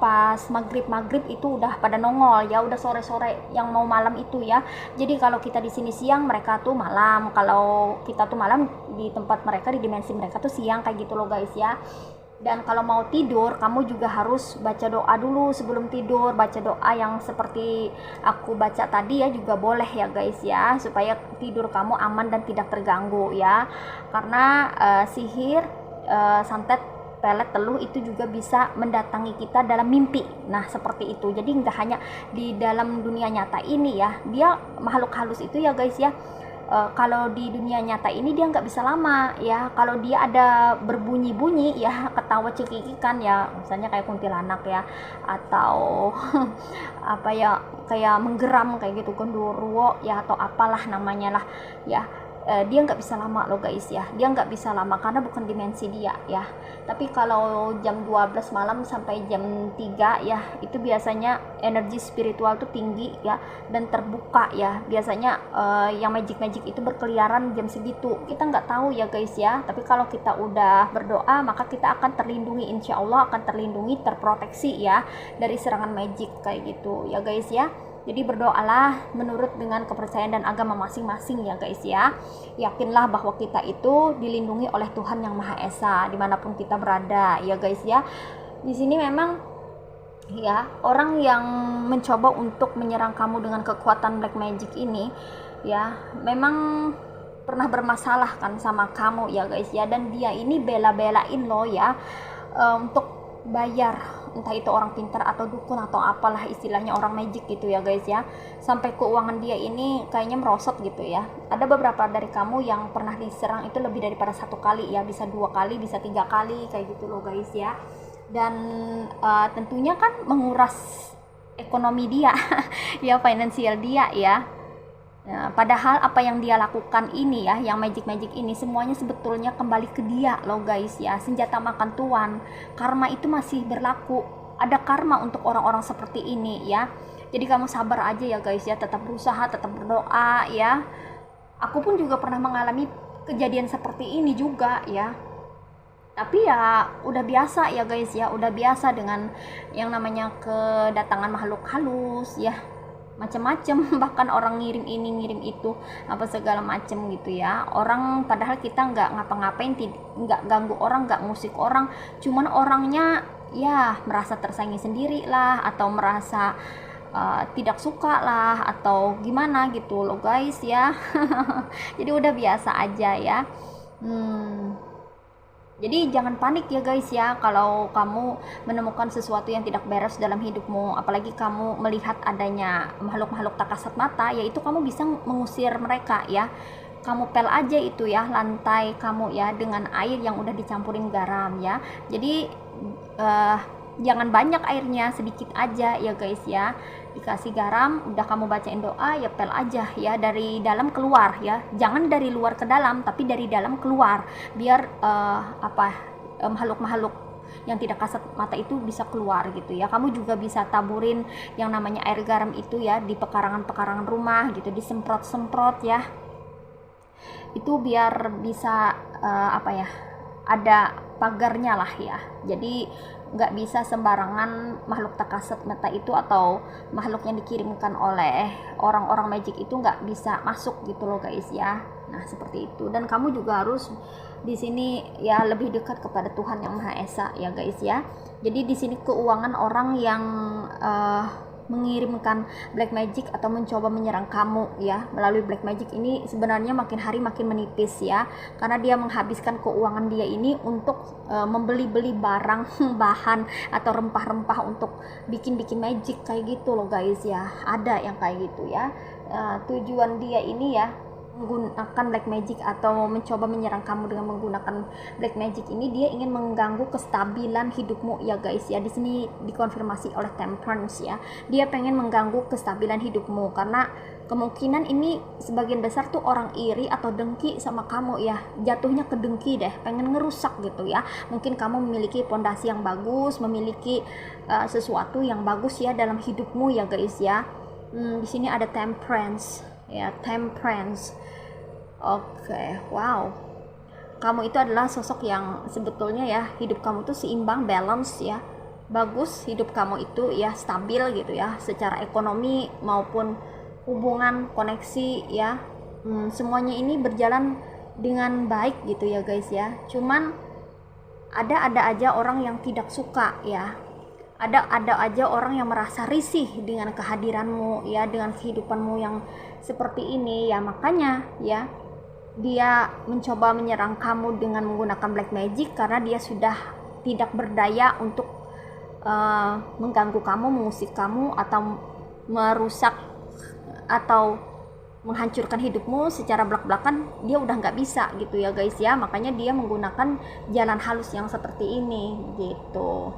pas maghrib itu udah pada nongol ya, udah sore yang mau malam itu ya. Jadi kalau kita di sini siang, mereka tuh malam. Kalau kita tuh malam, di tempat mereka, di dimensi mereka tuh siang kayak gitu loh guys ya. Dan kalau mau tidur, kamu juga harus baca doa dulu sebelum tidur. Baca doa yang seperti aku baca tadi ya juga boleh ya guys ya, supaya tidur kamu aman dan tidak terganggu ya. Karena sihir, santet, pelet, teluh itu juga bisa mendatangi kita dalam mimpi. Nah seperti itu. Jadi nggak hanya di dalam dunia nyata ini ya, dia makhluk halus itu ya guys ya, kalau di dunia nyata ini dia nggak bisa lama ya. Kalau dia ada berbunyi-bunyi ya, ketawa cekikikan ya, misalnya kayak kuntilanak ya, atau apa ya, kayak menggeram kayak gitu, genderuwo ya, atau apalah namanya lah ya, dia nggak bisa lama loh guys ya, dia nggak bisa lama karena bukan dimensi dia ya. Tapi kalau jam 12 malam sampai jam 3 ya, itu biasanya energi spiritual tuh tinggi ya, dan terbuka ya. Biasanya yang magic itu berkeliaran jam segitu, kita nggak tahu ya guys ya. Tapi kalau kita udah berdoa, maka kita akan terlindungi, insya Allah akan terlindungi, terproteksi ya dari serangan magic kayak gitu ya guys ya. Jadi berdoalah menurut dengan kepercayaan dan agama masing-masing ya guys ya. Yakinlah bahwa kita itu dilindungi oleh Tuhan Yang Maha Esa dimanapun kita berada ya guys ya. Di sini memang ya, orang yang mencoba untuk menyerang kamu dengan kekuatan black magic ini ya, memang pernah bermasalah kan sama kamu ya guys ya. Dan dia ini bela-belain lo ya, untuk bayar, entah itu orang pintar atau dukun atau apalah istilahnya, orang magic gitu ya guys ya. Sampai keuangan dia ini kayaknya merosot gitu ya. Ada beberapa dari kamu yang pernah diserang itu lebih daripada 1 kali ya, bisa 2 kali, bisa 3 kali kayak gitu loh guys ya. Dan tentunya kan menguras ekonomi dia ya, finansial dia ya. Nah, padahal apa yang dia lakukan ini ya, yang magic ini semuanya sebetulnya kembali ke dia loh guys ya. Senjata makan tuan, karma itu masih berlaku. Ada karma untuk orang-orang seperti ini ya. Jadi kamu sabar aja ya guys ya, tetap berusaha, tetap berdoa ya. Aku pun juga pernah mengalami kejadian seperti ini juga ya. Tapi ya udah biasa ya guys ya, udah biasa dengan yang namanya kedatangan makhluk halus ya, macam-macam. Bahkan orang ngirim ini ngirim itu apa segala macam gitu ya. Orang padahal kita nggak ngapa-ngapain, nggak ganggu orang, nggak musik orang, cuman orangnya ya merasa tersaingi sendiri lah, atau merasa tidak suka lah, atau gimana gitu loh guys ya. Jadi udah biasa aja ya. Jadi jangan panik ya guys ya, kalau kamu menemukan sesuatu yang tidak beres dalam hidupmu, apalagi kamu melihat adanya makhluk-makhluk tak kasat mata, yaitu kamu bisa mengusir mereka ya. Kamu pel aja itu ya lantai kamu ya dengan air yang udah dicampurin garam ya. Jadi jangan banyak airnya, sedikit aja ya guys ya. Dikasih garam, udah kamu bacain doa ya, pel aja ya, dari dalam keluar ya. Jangan dari luar ke dalam, tapi dari dalam keluar, biar makhluk-makhluk yang tidak kasat mata itu bisa keluar gitu ya. Kamu juga bisa taburin yang namanya air garam itu ya di pekarangan-pekarangan rumah gitu, disemprot-semprot ya. Itu biar bisa ada pagarnya lah ya. Jadi nggak bisa sembarangan makhluk tak kasat mata itu atau makhluk yang dikirimkan oleh orang-orang magic itu nggak bisa masuk gitu loh guys ya. Nah seperti itu. Dan kamu juga harus di sini ya lebih dekat kepada Tuhan Yang Maha Esa ya guys ya. Jadi di sini keuangan orang yang mengirimkan black magic atau mencoba menyerang kamu ya melalui black magic ini sebenarnya makin hari makin menipis ya, karena dia menghabiskan keuangan dia ini untuk membeli-beli barang bahan atau rempah-rempah untuk bikin magic kayak gitu loh guys ya. Ada yang kayak gitu ya. Tujuan dia ini ya menggunakan black magic atau mencoba menyerang kamu dengan menggunakan black magic ini, dia ingin mengganggu kestabilan hidupmu ya guys ya. Di sini dikonfirmasi oleh Temperance ya. Dia pengen mengganggu kestabilan hidupmu karena kemungkinan ini sebagian besar tuh orang iri atau dengki sama kamu ya. Jatuhnya ke dengki deh, pengen ngerusak gitu ya. Mungkin kamu memiliki pondasi yang bagus, memiliki sesuatu yang bagus ya dalam hidupmu ya guys ya. Di sini ada Temperance ya, Temperance. Oke, wow. Kamu itu adalah sosok yang sebetulnya ya, hidup kamu tuh seimbang, balance ya. Bagus hidup kamu itu ya, stabil gitu ya, secara ekonomi maupun hubungan, koneksi ya. Semuanya ini berjalan dengan baik gitu ya guys ya. Cuman ada aja orang yang tidak suka ya. Ada aja orang yang merasa risih dengan kehadiranmu ya, dengan kehidupanmu yang seperti ini ya. Makanya ya dia mencoba menyerang kamu dengan menggunakan black magic karena dia sudah tidak berdaya untuk mengganggu kamu, mengusik kamu, atau merusak atau menghancurkan hidupmu secara belak-belakan, dia udah nggak bisa gitu ya guys ya. Makanya dia menggunakan jalan halus yang seperti ini gitu.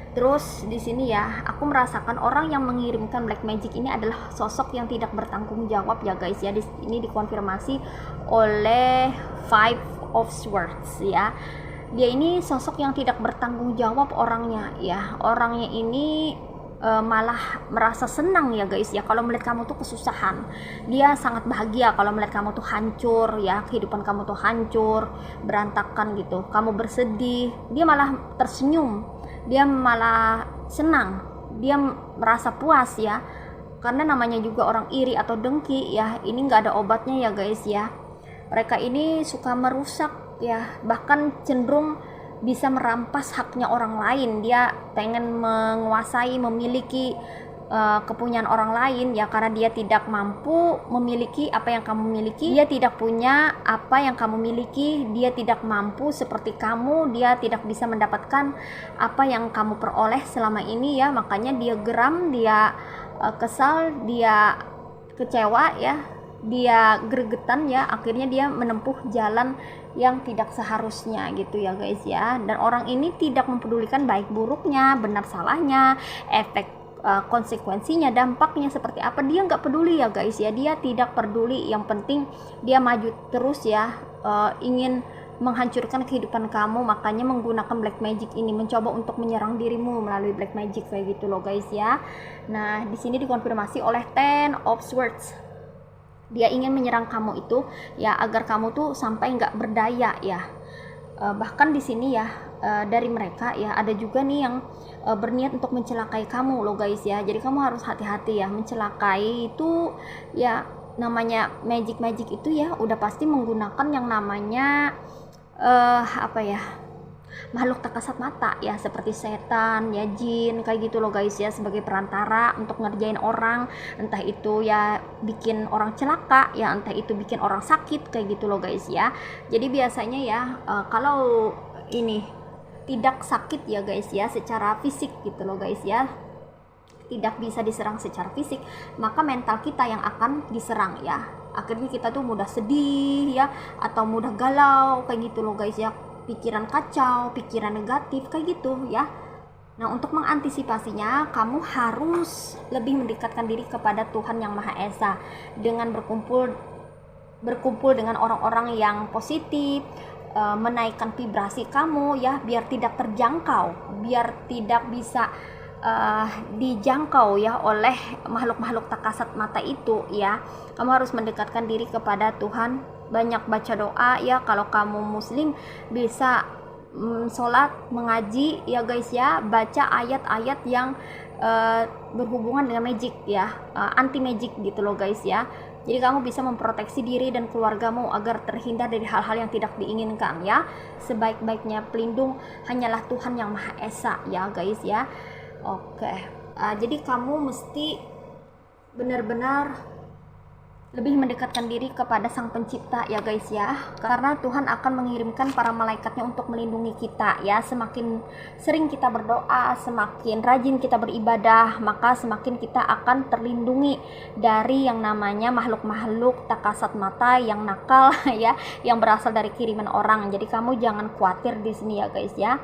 Terus di sini ya, aku merasakan orang yang mengirimkan black magic ini adalah sosok yang tidak bertanggung jawab ya guys ya. Ini dikonfirmasi oleh Five of Swords ya. Dia ini sosok yang tidak bertanggung jawab orangnya ya. Orangnya ini malah merasa senang ya guys ya kalau melihat kamu tuh kesusahan. Dia sangat bahagia kalau melihat kamu tuh hancur ya, kehidupan kamu tuh hancur, berantakan gitu, kamu bersedih, dia malah tersenyum, dia malah senang, dia merasa puas ya. Karena namanya juga orang iri atau dengki ya, ini nggak ada obatnya ya guys ya. Mereka ini suka merusak ya, bahkan cenderung bisa merampas haknya orang lain. Dia pengen menguasai, memiliki kepunyaan orang lain ya, karena dia tidak mampu memiliki apa yang kamu miliki. Dia tidak punya apa yang kamu miliki, dia tidak mampu seperti kamu, dia tidak bisa mendapatkan apa yang kamu peroleh selama ini ya. Makanya dia geram, dia kesal, dia kecewa ya, dia gregetan ya. Akhirnya dia menempuh jalan yang tidak seharusnya gitu ya guys ya. Dan orang ini tidak mempedulikan baik buruknya, benar salahnya, efek konsekuensinya, dampaknya seperti apa, dia nggak peduli ya guys ya. Dia tidak peduli, yang penting dia maju terus ya, ingin menghancurkan kehidupan kamu. Makanya menggunakan black magic ini, mencoba untuk menyerang dirimu melalui black magic kayak gitu loh guys ya. Nah di sini dikonfirmasi oleh Ten of Swords. Dia ingin menyerang kamu itu ya, agar kamu tuh sampai nggak berdaya ya. Bahkan di sini ya, dari mereka ya ada juga nih yang berniat untuk mencelakai kamu loh guys ya. Jadi kamu harus hati-hati ya, mencelakai itu ya, namanya magic itu ya udah pasti menggunakan yang namanya apa ya, makhluk tak kasat mata ya, seperti setan ya, jin kayak gitu loh guys ya, sebagai perantara untuk ngerjain orang. Entah itu ya bikin orang celaka ya, entah itu bikin orang sakit kayak gitu loh guys ya. Jadi biasanya ya kalau ini tidak sakit ya guys ya secara fisik gitu loh guys ya, tidak bisa diserang secara fisik, maka mental kita yang akan diserang ya. Akhirnya kita tuh mudah sedih ya, atau mudah galau kayak gitu loh guys ya, pikiran kacau, pikiran negatif kayak gitu ya. Nah untuk mengantisipasinya, kamu harus lebih mendekatkan diri kepada Tuhan Yang Maha Esa dengan berkumpul dengan orang-orang yang positif, menaikkan vibrasi kamu ya, biar tidak terjangkau, biar tidak bisa dijangkau ya oleh makhluk-makhluk tak kasat mata itu ya. Kamu harus mendekatkan diri kepada Tuhan, banyak baca doa ya. Kalau kamu muslim bisa sholat, mengaji ya guys ya, baca ayat-ayat yang berhubungan dengan magic ya, anti magic gitu loh guys ya. Jadi kamu bisa memproteksi diri dan keluargamu agar terhindar dari hal-hal yang tidak diinginkan ya. Sebaik-baiknya pelindung hanyalah Tuhan Yang Maha Esa ya guys ya. Oke, jadi kamu mesti benar-benar lebih mendekatkan diri kepada Sang Pencipta ya guys ya, karena Tuhan akan mengirimkan para malaikatnya untuk melindungi kita ya. Semakin sering kita berdoa, semakin rajin kita beribadah, maka semakin kita akan terlindungi dari yang namanya makhluk-makhluk tak kasat mata yang nakal ya, yang berasal dari kiriman orang. Jadi kamu jangan khawatir di sini ya guys ya.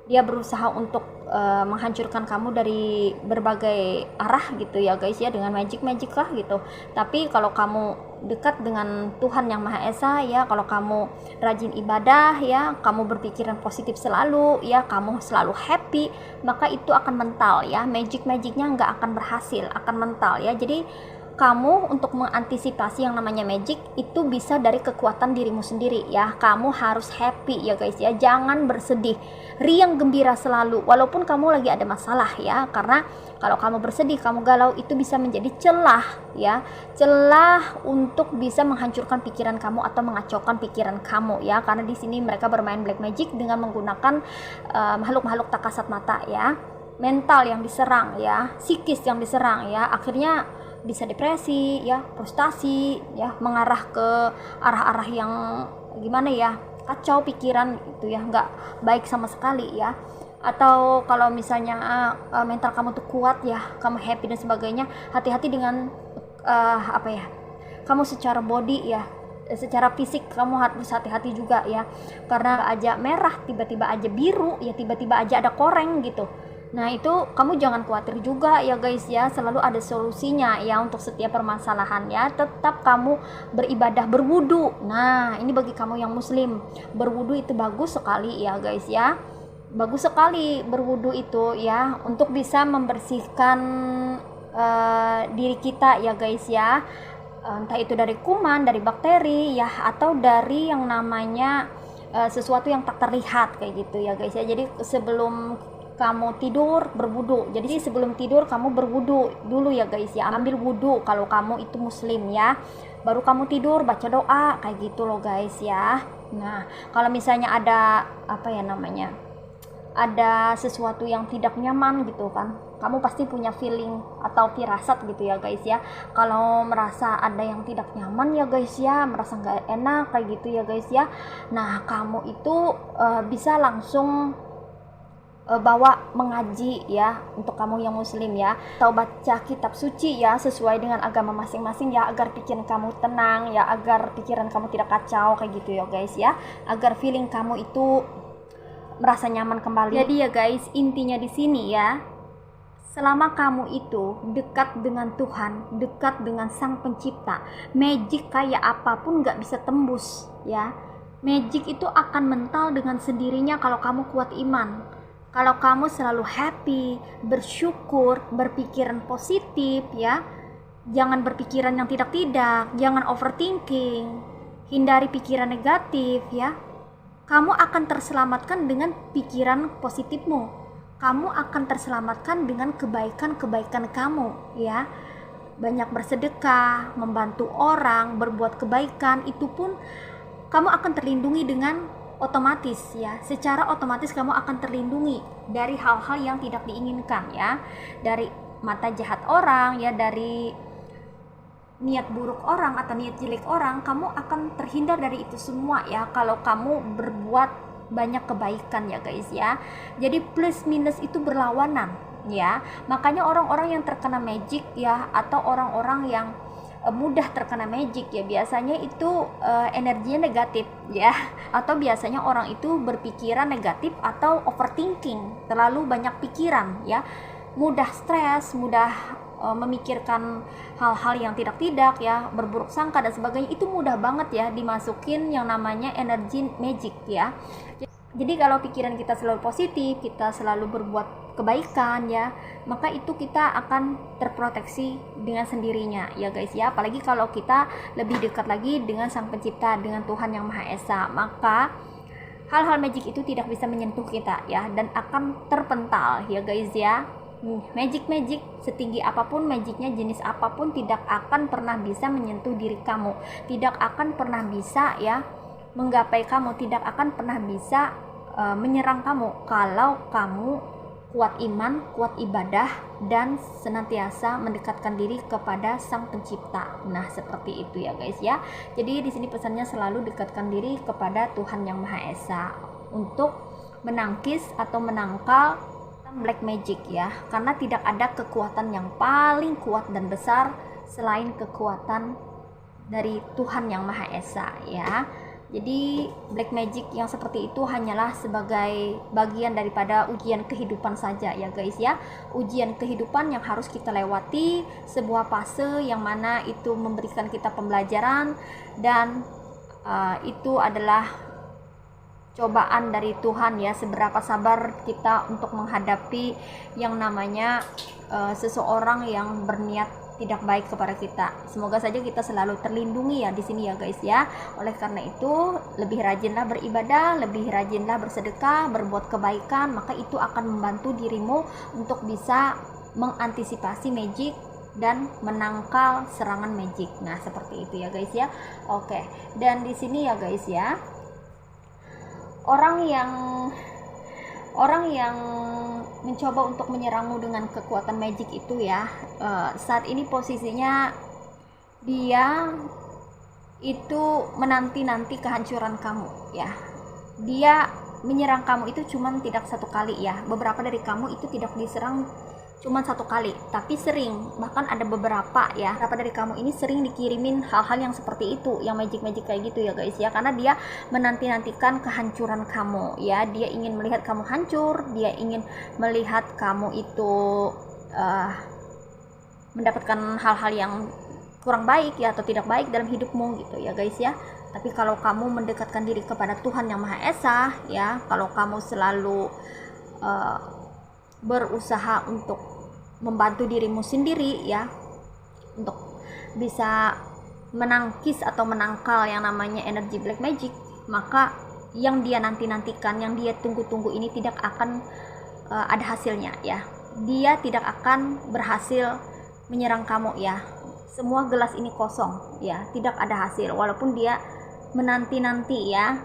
Dia berusaha untuk menghancurkan kamu dari berbagai arah gitu ya guys ya, dengan magic lah gitu. Tapi kalau kamu dekat dengan Tuhan Yang Maha Esa ya, kalau kamu rajin ibadah ya, kamu berpikiran positif selalu ya, kamu selalu happy, maka itu akan mental ya, magicnya nggak akan berhasil, akan mental ya. Jadi kamu untuk mengantisipasi yang namanya magic itu bisa dari kekuatan dirimu sendiri ya. Kamu harus happy ya guys ya, jangan bersedih, riang gembira selalu walaupun kamu lagi ada masalah ya. Karena kalau kamu bersedih, kamu galau, itu bisa menjadi celah ya, celah untuk bisa menghancurkan pikiran kamu atau mengacaukan pikiran kamu ya. Karena di sini mereka bermain black magic dengan menggunakan makhluk-makhluk tak kasat mata ya, mental yang diserang ya, psikis yang diserang ya. Akhirnya bisa depresi ya, frustasi ya, mengarah ke arah-arah yang gimana ya, kacau pikiran itu ya, nggak baik sama sekali ya. Atau kalau misalnya mental kamu tuh kuat ya, kamu happy dan sebagainya, hati-hati dengan apa ya, kamu secara body ya, secara fisik kamu harus hati-hati juga ya, karena aja merah tiba-tiba aja biru ya, tiba-tiba aja ada koreng gitu. Nah itu kamu jangan khawatir juga ya guys ya, selalu ada solusinya ya untuk setiap permasalahan ya. Tetap kamu beribadah, berwudu. Nah ini bagi kamu yang muslim, berwudu itu bagus sekali ya guys ya, bagus sekali berwudu itu ya, untuk bisa membersihkan diri kita ya guys ya, entah itu dari kuman, dari bakteri ya, atau dari yang namanya sesuatu yang tak terlihat kayak gitu ya guys ya. Jadi sebelum kamu tidur berwudu, jadi sebelum tidur kamu berwudu dulu ya guys ya, ambil wudu kalau kamu itu muslim ya, baru kamu tidur baca doa kayak gitu loh guys ya. Nah kalau misalnya ada apa ya namanya, ada sesuatu yang tidak nyaman gitu kan, kamu pasti punya feeling atau firasat gitu ya guys ya, kalau merasa ada yang tidak nyaman ya guys ya, merasa nggak enak kayak gitu ya guys ya. Nah kamu itu bisa langsung bawa mengaji ya, untuk kamu yang muslim ya, atau baca kitab suci ya, sesuai dengan agama masing-masing ya, agar pikiran kamu tenang ya, agar pikiran kamu tidak kacau kayak gitu ya guys ya, agar feeling kamu itu merasa nyaman kembali. Jadi ya guys, intinya di sini ya, selama kamu itu dekat dengan Tuhan, dekat dengan Sang Pencipta, magic kayak apapun nggak bisa tembus ya. Magic itu akan mental dengan sendirinya kalau kamu kuat iman. Kalau kamu selalu happy, bersyukur, berpikiran positif ya, jangan berpikiran yang tidak-tidak, jangan overthinking, hindari pikiran negatif ya, kamu akan terselamatkan dengan pikiran positifmu, kamu akan terselamatkan dengan kebaikan-kebaikan kamu ya, banyak bersedekah, membantu orang, berbuat kebaikan, itu pun kamu akan terlindungi dengan otomatis ya, secara otomatis kamu akan terlindungi dari hal-hal yang tidak diinginkan ya, dari mata jahat orang ya, dari niat buruk orang atau niat jelek orang, kamu akan terhindar dari itu semua ya, kalau kamu berbuat banyak kebaikan ya guys ya. Jadi plus minus itu berlawanan ya, makanya orang-orang yang terkena magic ya, atau orang-orang yang mudah terkena magic ya, biasanya itu energinya negatif ya, atau biasanya orang itu berpikiran negatif atau overthinking, terlalu banyak pikiran ya, mudah stres, mudah memikirkan hal-hal yang tidak ya, berburuk sangka dan sebagainya, itu mudah banget ya dimasukin yang namanya energi magic ya. Jadi kalau pikiran kita selalu positif, kita selalu berbuat kebaikan ya, maka itu kita akan terproteksi dengan sendirinya ya guys ya. Apalagi kalau kita lebih dekat lagi dengan Sang Pencipta, dengan Tuhan Yang Maha Esa, maka hal-hal magic itu tidak bisa menyentuh kita ya, dan akan terpental ya guys ya. Magic setinggi apapun magicnya, jenis apapun, tidak akan pernah bisa menyentuh diri kamu, tidak akan pernah bisa ya menggapai kamu, tidak akan pernah bisa menyerang kamu kalau kamu kuat iman, kuat ibadah, dan senantiasa mendekatkan diri kepada Sang Pencipta. Nah seperti itu ya guys ya. Jadi di sini pesannya selalu dekatkan diri kepada Tuhan Yang Maha Esa untuk menangkis atau menangkal black magic ya, karena tidak ada kekuatan yang paling kuat dan besar selain kekuatan dari Tuhan Yang Maha Esa ya. Jadi black magic yang seperti itu hanyalah sebagai bagian daripada ujian kehidupan saja ya guys ya, ujian kehidupan yang harus kita lewati, sebuah fase yang mana itu memberikan kita pembelajaran, dan itu adalah cobaan dari Tuhan ya, seberapa sabar kita untuk menghadapi yang namanya seseorang yang berniat tidak baik kepada kita. Semoga saja kita selalu terlindungi ya di sini ya guys ya. Oleh karena itu, lebih rajinlah beribadah, lebih rajinlah bersedekah, berbuat kebaikan, maka itu akan membantu dirimu untuk bisa mengantisipasi magic dan menangkal serangan magic. Nah, seperti itu ya guys ya. Oke. Dan di sini ya guys ya, orang yang mencoba untuk menyerangmu dengan kekuatan magic itu ya, saat ini posisinya dia itu menanti-nanti kehancuran kamu ya. Dia menyerang kamu itu cuman tidak satu kali ya, beberapa dari kamu itu tidak diserang cuman 1 kali, tapi sering, bahkan ada beberapa ya, beberapa dari kamu ini sering dikirimin hal-hal yang seperti itu, yang magic kayak gitu ya guys ya, karena dia menanti-nantikan kehancuran kamu ya, dia ingin melihat kamu hancur, dia ingin melihat kamu itu mendapatkan hal-hal yang kurang baik ya, atau tidak baik dalam hidupmu gitu ya guys ya. Tapi kalau kamu mendekatkan diri kepada Tuhan Yang Maha Esa ya, kalau kamu selalu berusaha untuk membantu dirimu sendiri ya, untuk bisa menangkis atau menangkal yang namanya energi black magic, maka yang dia nanti-nantikan, yang dia tunggu-tunggu ini tidak akan ada hasilnya ya. Dia tidak akan berhasil menyerang kamu ya. Semua gelas ini kosong ya, tidak ada hasil, walaupun dia menanti-nanti ya,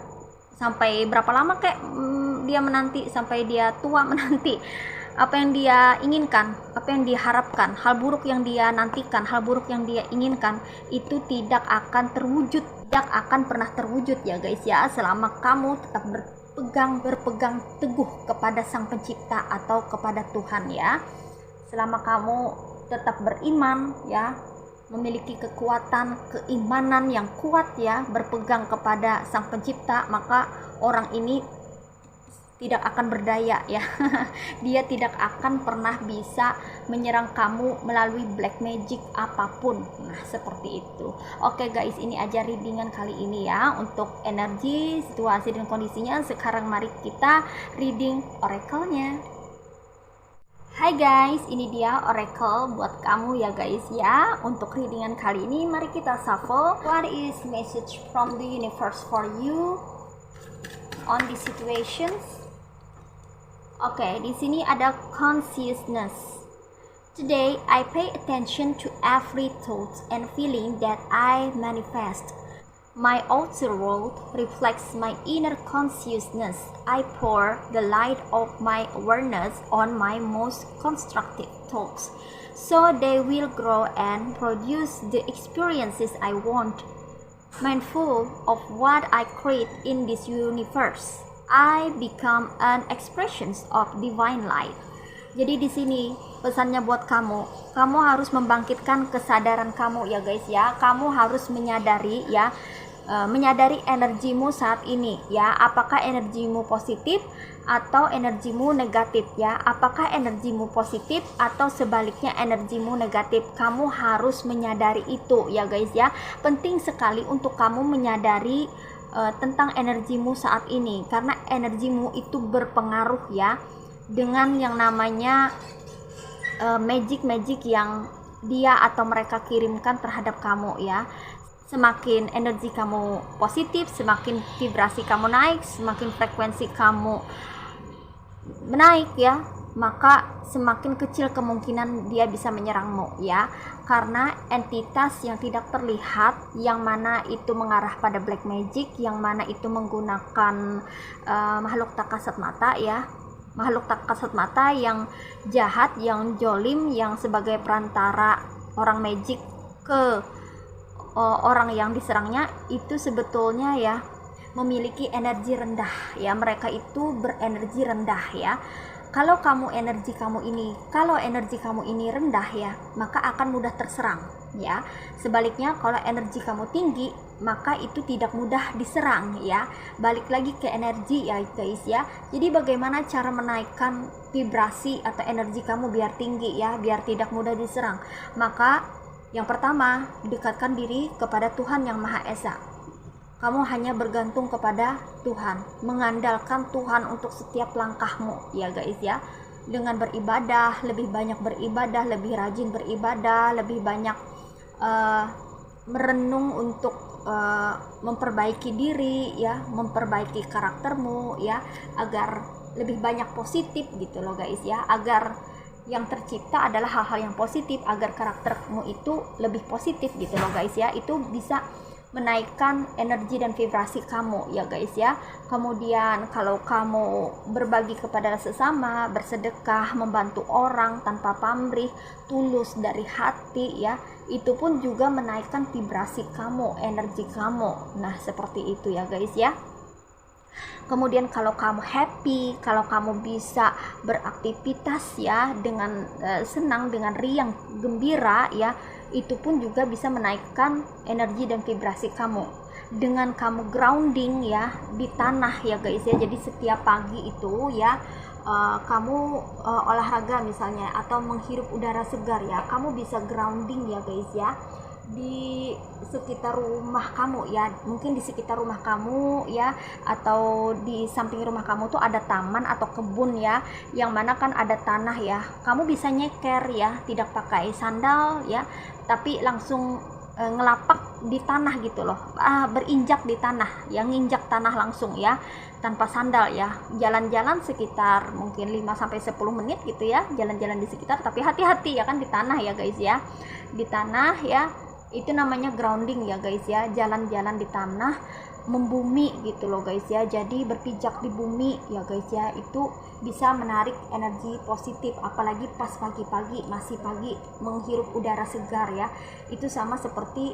sampai berapa lama kek dia menanti, sampai dia tua menanti. Apa yang dia inginkan, apa yang dia harapkan, hal buruk yang dia nantikan, hal buruk yang dia inginkan, itu tidak akan terwujud, tidak akan pernah terwujud ya guys ya, selama kamu tetap berpegang teguh kepada Sang Pencipta atau kepada Tuhan ya. Selama kamu tetap beriman ya, memiliki keimanan yang kuat ya, berpegang kepada Sang Pencipta, maka orang ini tidak akan berdaya ya. Dia tidak akan pernah bisa menyerang kamu melalui black magic apapun. Nah seperti itu. Oke guys, ini aja readingan kali ini ya, untuk energi, situasi dan kondisinya. Sekarang mari kita reading oracle-nya. Hai guys, ini dia oracle buat kamu ya guys ya. Untuk readingan kali ini mari kita shuffle. What is message from the universe for you on these situations? Oke, di sini ada consciousness. Today I pay attention to every thought and feeling that I manifest. My outer world reflects my inner consciousness. I pour the light of my awareness on my most constructive thoughts, so they will grow and produce the experiences I want. Mindful of what I create in this universe, I become an expression of divine light. Jadi di sini pesannya buat kamu, kamu harus membangkitkan kesadaran kamu ya guys ya. Kamu harus menyadari ya, menyadari energimu saat ini ya. Apakah energimu positif atau energimu negatif ya? Apakah energimu positif atau sebaliknya energimu negatif? Kamu harus menyadari itu ya guys ya. Penting sekali untuk kamu menyadari tentang energimu saat ini, karena energimu itu berpengaruh ya dengan yang namanya magic yang dia atau mereka kirimkan terhadap kamu ya. Semakin energi kamu positif, semakin vibrasi kamu naik, semakin frekuensi kamu menaik ya, maka semakin kecil kemungkinan dia bisa menyerangmu ya. Karena entitas yang tidak terlihat, yang mana itu mengarah pada black magic, yang mana itu menggunakan makhluk tak kasat mata ya, makhluk tak kasat mata yang jahat, yang jolim, yang sebagai perantara orang magic ke orang yang diserangnya, itu sebetulnya ya memiliki energi rendah ya. Mereka itu berenergi rendah ya. Kalau energi kamu ini rendah ya, maka akan mudah terserang ya. Sebaliknya kalau energi kamu tinggi, maka itu tidak mudah diserang ya. Balik lagi ke energi ya guys ya. Jadi bagaimana cara menaikkan vibrasi atau energi kamu biar tinggi ya, biar tidak mudah diserang? Maka yang pertama, dekatkan diri kepada Tuhan Yang Maha Esa. Kamu hanya bergantung kepada Tuhan, mengandalkan Tuhan untuk setiap langkahmu ya guys ya. Dengan beribadah, lebih banyak beribadah, lebih rajin beribadah, lebih banyak merenung untuk memperbaiki diri ya, memperbaiki karaktermu ya, agar lebih banyak positif gitu loh guys ya, agar yang tercipta adalah hal-hal yang positif, agar karaktermu itu lebih positif gitu loh guys ya. Itu bisa menaikkan energi dan vibrasi kamu ya guys ya. Kemudian kalau kamu berbagi kepada sesama, bersedekah, membantu orang tanpa pamrih, tulus dari hati ya, itu pun juga menaikkan vibrasi kamu, energi kamu. Nah seperti itu ya guys ya. Kemudian kalau kamu happy, kalau kamu bisa beraktivitas ya dengan senang, dengan riang, gembira ya, itu pun juga bisa menaikkan energi dan vibrasi kamu. Dengan kamu grounding ya di tanah ya guys ya, jadi setiap pagi itu ya kamu olahraga misalnya atau menghirup udara segar ya, kamu bisa grounding ya guys ya di sekitar rumah kamu ya, mungkin di sekitar rumah kamu ya, atau di samping rumah kamu tuh ada taman atau kebun ya, yang mana kan ada tanah ya, kamu bisa nyeker ya, tidak pakai sandal ya, tapi langsung ngelapak di tanah gitu loh, berinjak di tanah ya, nginjak tanah langsung ya, tanpa sandal ya, jalan-jalan sekitar mungkin 5-10 menit gitu ya, jalan-jalan di sekitar, tapi hati-hati ya kan di tanah ya guys ya, di tanah ya, itu namanya grounding ya guys ya, jalan-jalan di tanah membumi gitu loh guys ya, jadi berpijak di bumi ya guys ya, itu bisa menarik energi positif, apalagi pas pagi-pagi, masih pagi, menghirup udara segar ya, itu sama seperti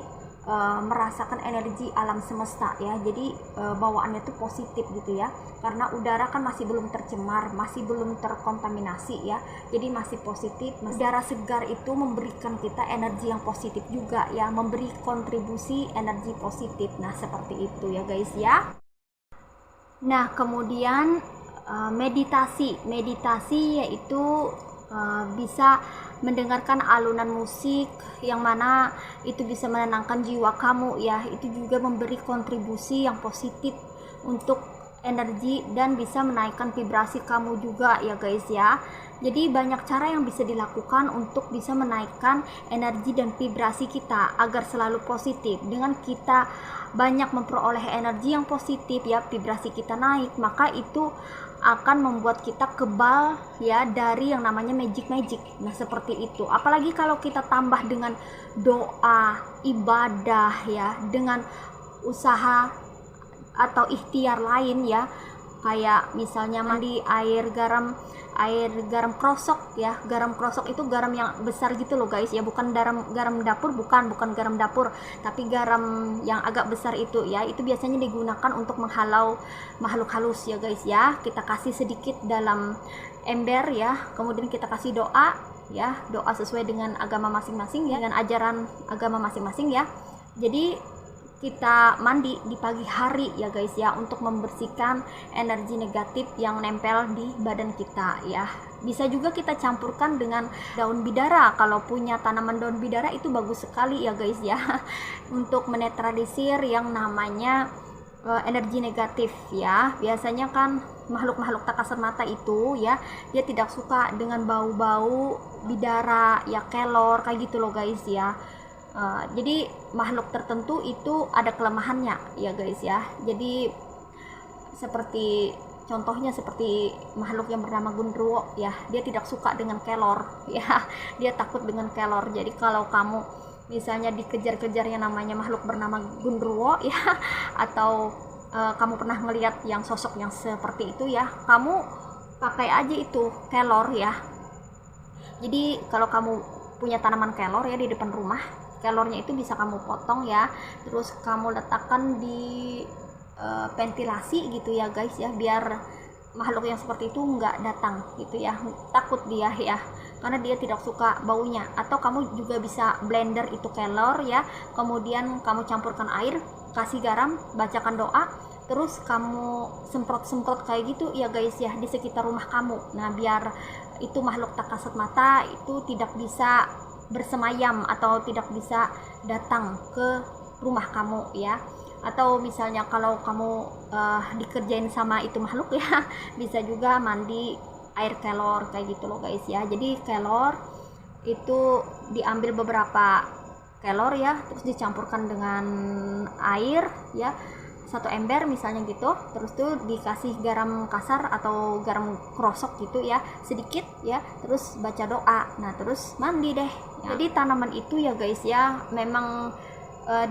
merasakan energi alam semesta ya, jadi bawaannya tuh positif gitu ya, karena udara kan masih belum tercemar, masih belum terkontaminasi ya, jadi masih positif. Udara segar itu memberikan kita energi yang positif juga ya, memberi kontribusi energi positif. Nah seperti itu ya guys ya. Nah kemudian meditasi yaitu bisa mendengarkan alunan musik yang mana itu bisa menenangkan jiwa kamu ya, itu juga memberi kontribusi yang positif untuk energi dan bisa menaikkan vibrasi kamu juga ya guys ya. Jadi banyak cara yang bisa dilakukan untuk bisa menaikkan energi dan vibrasi kita agar selalu positif. Dengan kita banyak memperoleh energi yang positif ya, vibrasi kita naik, maka itu akan membuat kita kebal ya dari yang namanya magic. Nah seperti itu, apalagi kalau kita tambah dengan doa, ibadah ya, dengan usaha atau ikhtiar lain ya, kayak misalnya mandi air garam krosok ya, garam krosok itu garam yang besar gitu loh guys ya, bukan garam dapur, bukan garam dapur, tapi garam yang agak besar itu ya, itu biasanya digunakan untuk menghalau makhluk halus ya guys ya. Kita kasih sedikit dalam ember ya, kemudian kita kasih doa ya, doa sesuai dengan agama masing-masing ya, dengan ajaran agama masing-masing ya. Jadi kita mandi di pagi hari ya guys ya, untuk membersihkan energi negatif yang nempel di badan kita ya. Bisa juga kita campurkan dengan daun bidara, kalau punya tanaman daun bidara itu bagus sekali ya guys ya untuk menetralisir yang namanya energi negatif ya. Biasanya kan makhluk-makhluk tak kasat mata itu ya, dia tidak suka dengan bau-bau bidara ya, kelor kayak gitu loh guys ya. Jadi makhluk tertentu itu ada kelemahannya ya guys ya. Jadi seperti contohnya seperti makhluk yang bernama gundruwo ya, dia tidak suka dengan kelor ya, dia takut dengan kelor. Jadi kalau kamu misalnya dikejar-kejar yang namanya makhluk bernama gundruwo ya, atau kamu pernah ngelihat yang sosok yang seperti itu ya, kamu pakai aja itu kelor ya. Jadi kalau kamu punya tanaman kelor ya di depan rumah, kelornya itu bisa kamu potong ya, terus kamu letakkan di ventilasi gitu ya guys ya, biar makhluk yang seperti itu nggak datang gitu ya, takut dia ya, karena dia tidak suka baunya. Atau kamu juga bisa blender itu kelor ya, kemudian kamu campurkan air, kasih garam, bacakan doa, terus kamu semprot-semprot kayak gitu ya guys ya di sekitar rumah kamu. Nah biar itu makhluk tak kasat mata itu tidak bisa bersemayam atau tidak bisa datang ke rumah kamu ya. Atau misalnya kalau kamu dikerjain sama itu makhluk ya, bisa juga mandi air kelor kayak gitu loh guys ya. Jadi kelor itu diambil beberapa kelor ya, terus dicampurkan dengan air ya, satu ember misalnya gitu, terus tuh dikasih garam kasar atau garam krosok gitu ya, sedikit ya, terus baca doa, nah terus mandi deh ya. Jadi tanaman itu ya guys ya memang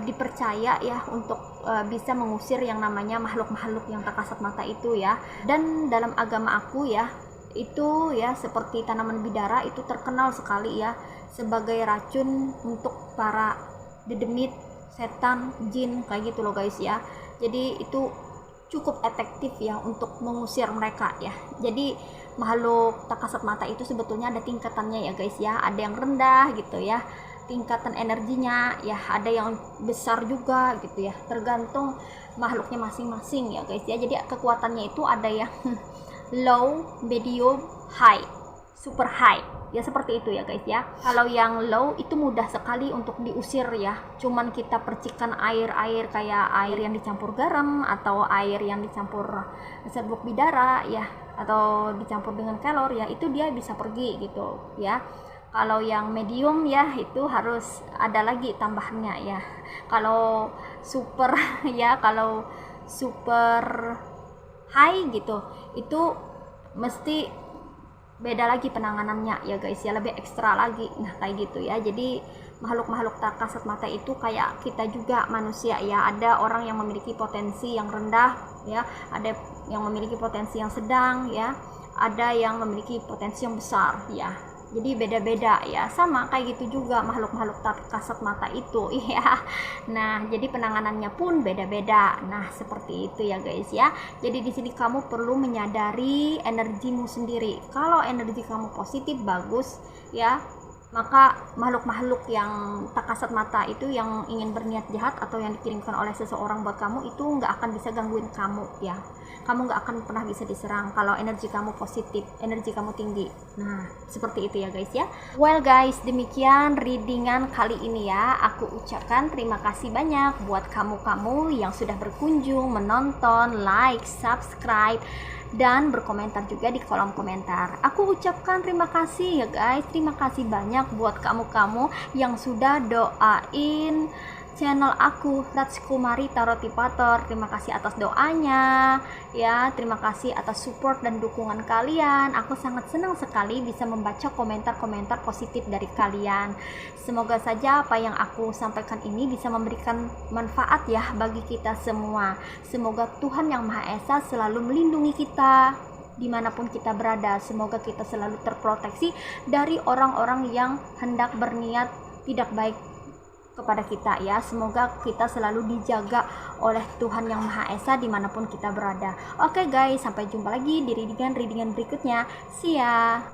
dipercaya ya untuk bisa mengusir yang namanya makhluk-makhluk yang tak kasat mata itu ya. Dan dalam agama aku ya, itu ya seperti tanaman bidara itu terkenal sekali ya sebagai racun untuk para dedemit, setan, jin kayak gitu loh guys ya. Jadi itu cukup efektif ya untuk mengusir mereka ya. Jadi makhluk tak kasat mata itu sebetulnya ada tingkatannya ya guys ya, ada yang rendah gitu ya tingkatan energinya ya, ada yang besar juga gitu ya, tergantung makhluknya masing-masing ya guys ya. Jadi kekuatannya itu ada yang low, medium, high, super high ya, seperti itu ya guys ya. Kalau yang low itu mudah sekali untuk diusir ya, cuman kita percikan air kayak air yang dicampur garam atau air yang dicampur serbuk bidara ya, atau dicampur dengan kelor ya, itu dia bisa pergi gitu ya. Kalau yang medium ya itu harus ada lagi tambahannya ya. Kalau super ya, kalau super high gitu itu mesti beda lagi penanganannya ya guys ya, lebih ekstra lagi. Nah kayak gitu ya. Jadi makhluk-makhluk tak kasat mata itu kayak kita juga manusia ya, ada orang yang memiliki potensi yang rendah ya, ada yang memiliki potensi yang sedang ya, ada yang memiliki potensi yang besar ya. Jadi beda-beda ya, sama kayak gitu juga makhluk-makhluk tak kasat mata itu ya. Nah jadi penanganannya pun beda-beda. Nah seperti itu ya guys ya. Jadi di sini kamu perlu menyadari energimu sendiri. Kalau energi kamu positif bagus ya, maka makhluk-makhluk yang tak kasat mata itu yang ingin berniat jahat atau yang dikirimkan oleh seseorang buat kamu itu nggak akan bisa gangguin kamu ya. Kamu nggak akan pernah bisa diserang kalau energi kamu positif, energi kamu tinggi. Nah seperti itu ya guys ya. Well guys, demikian readingan kali ini ya. Aku ucapkan terima kasih banyak buat kamu-kamu yang sudah berkunjung, menonton, like, subscribe, dan berkomentar juga di kolom komentar. Aku ucapkan terima kasih ya guys, terima kasih banyak buat kamu-kamu yang sudah doain channel aku Ratskumari Tarot Tipator. Terima kasih atas doanya ya, terima kasih atas support dan dukungan kalian. Aku sangat senang sekali bisa membaca komentar-komentar positif dari kalian. Semoga saja apa yang aku sampaikan ini bisa memberikan manfaat ya bagi kita semua. Semoga Tuhan Yang Maha Esa selalu melindungi kita dimanapun kita berada. Semoga kita selalu terproteksi dari orang-orang yang hendak berniat tidak baik kepada kita ya. Semoga kita selalu dijaga oleh Tuhan Yang Maha Esa dimanapun kita berada. Oke guys, sampai jumpa lagi di readingan berikutnya. See ya.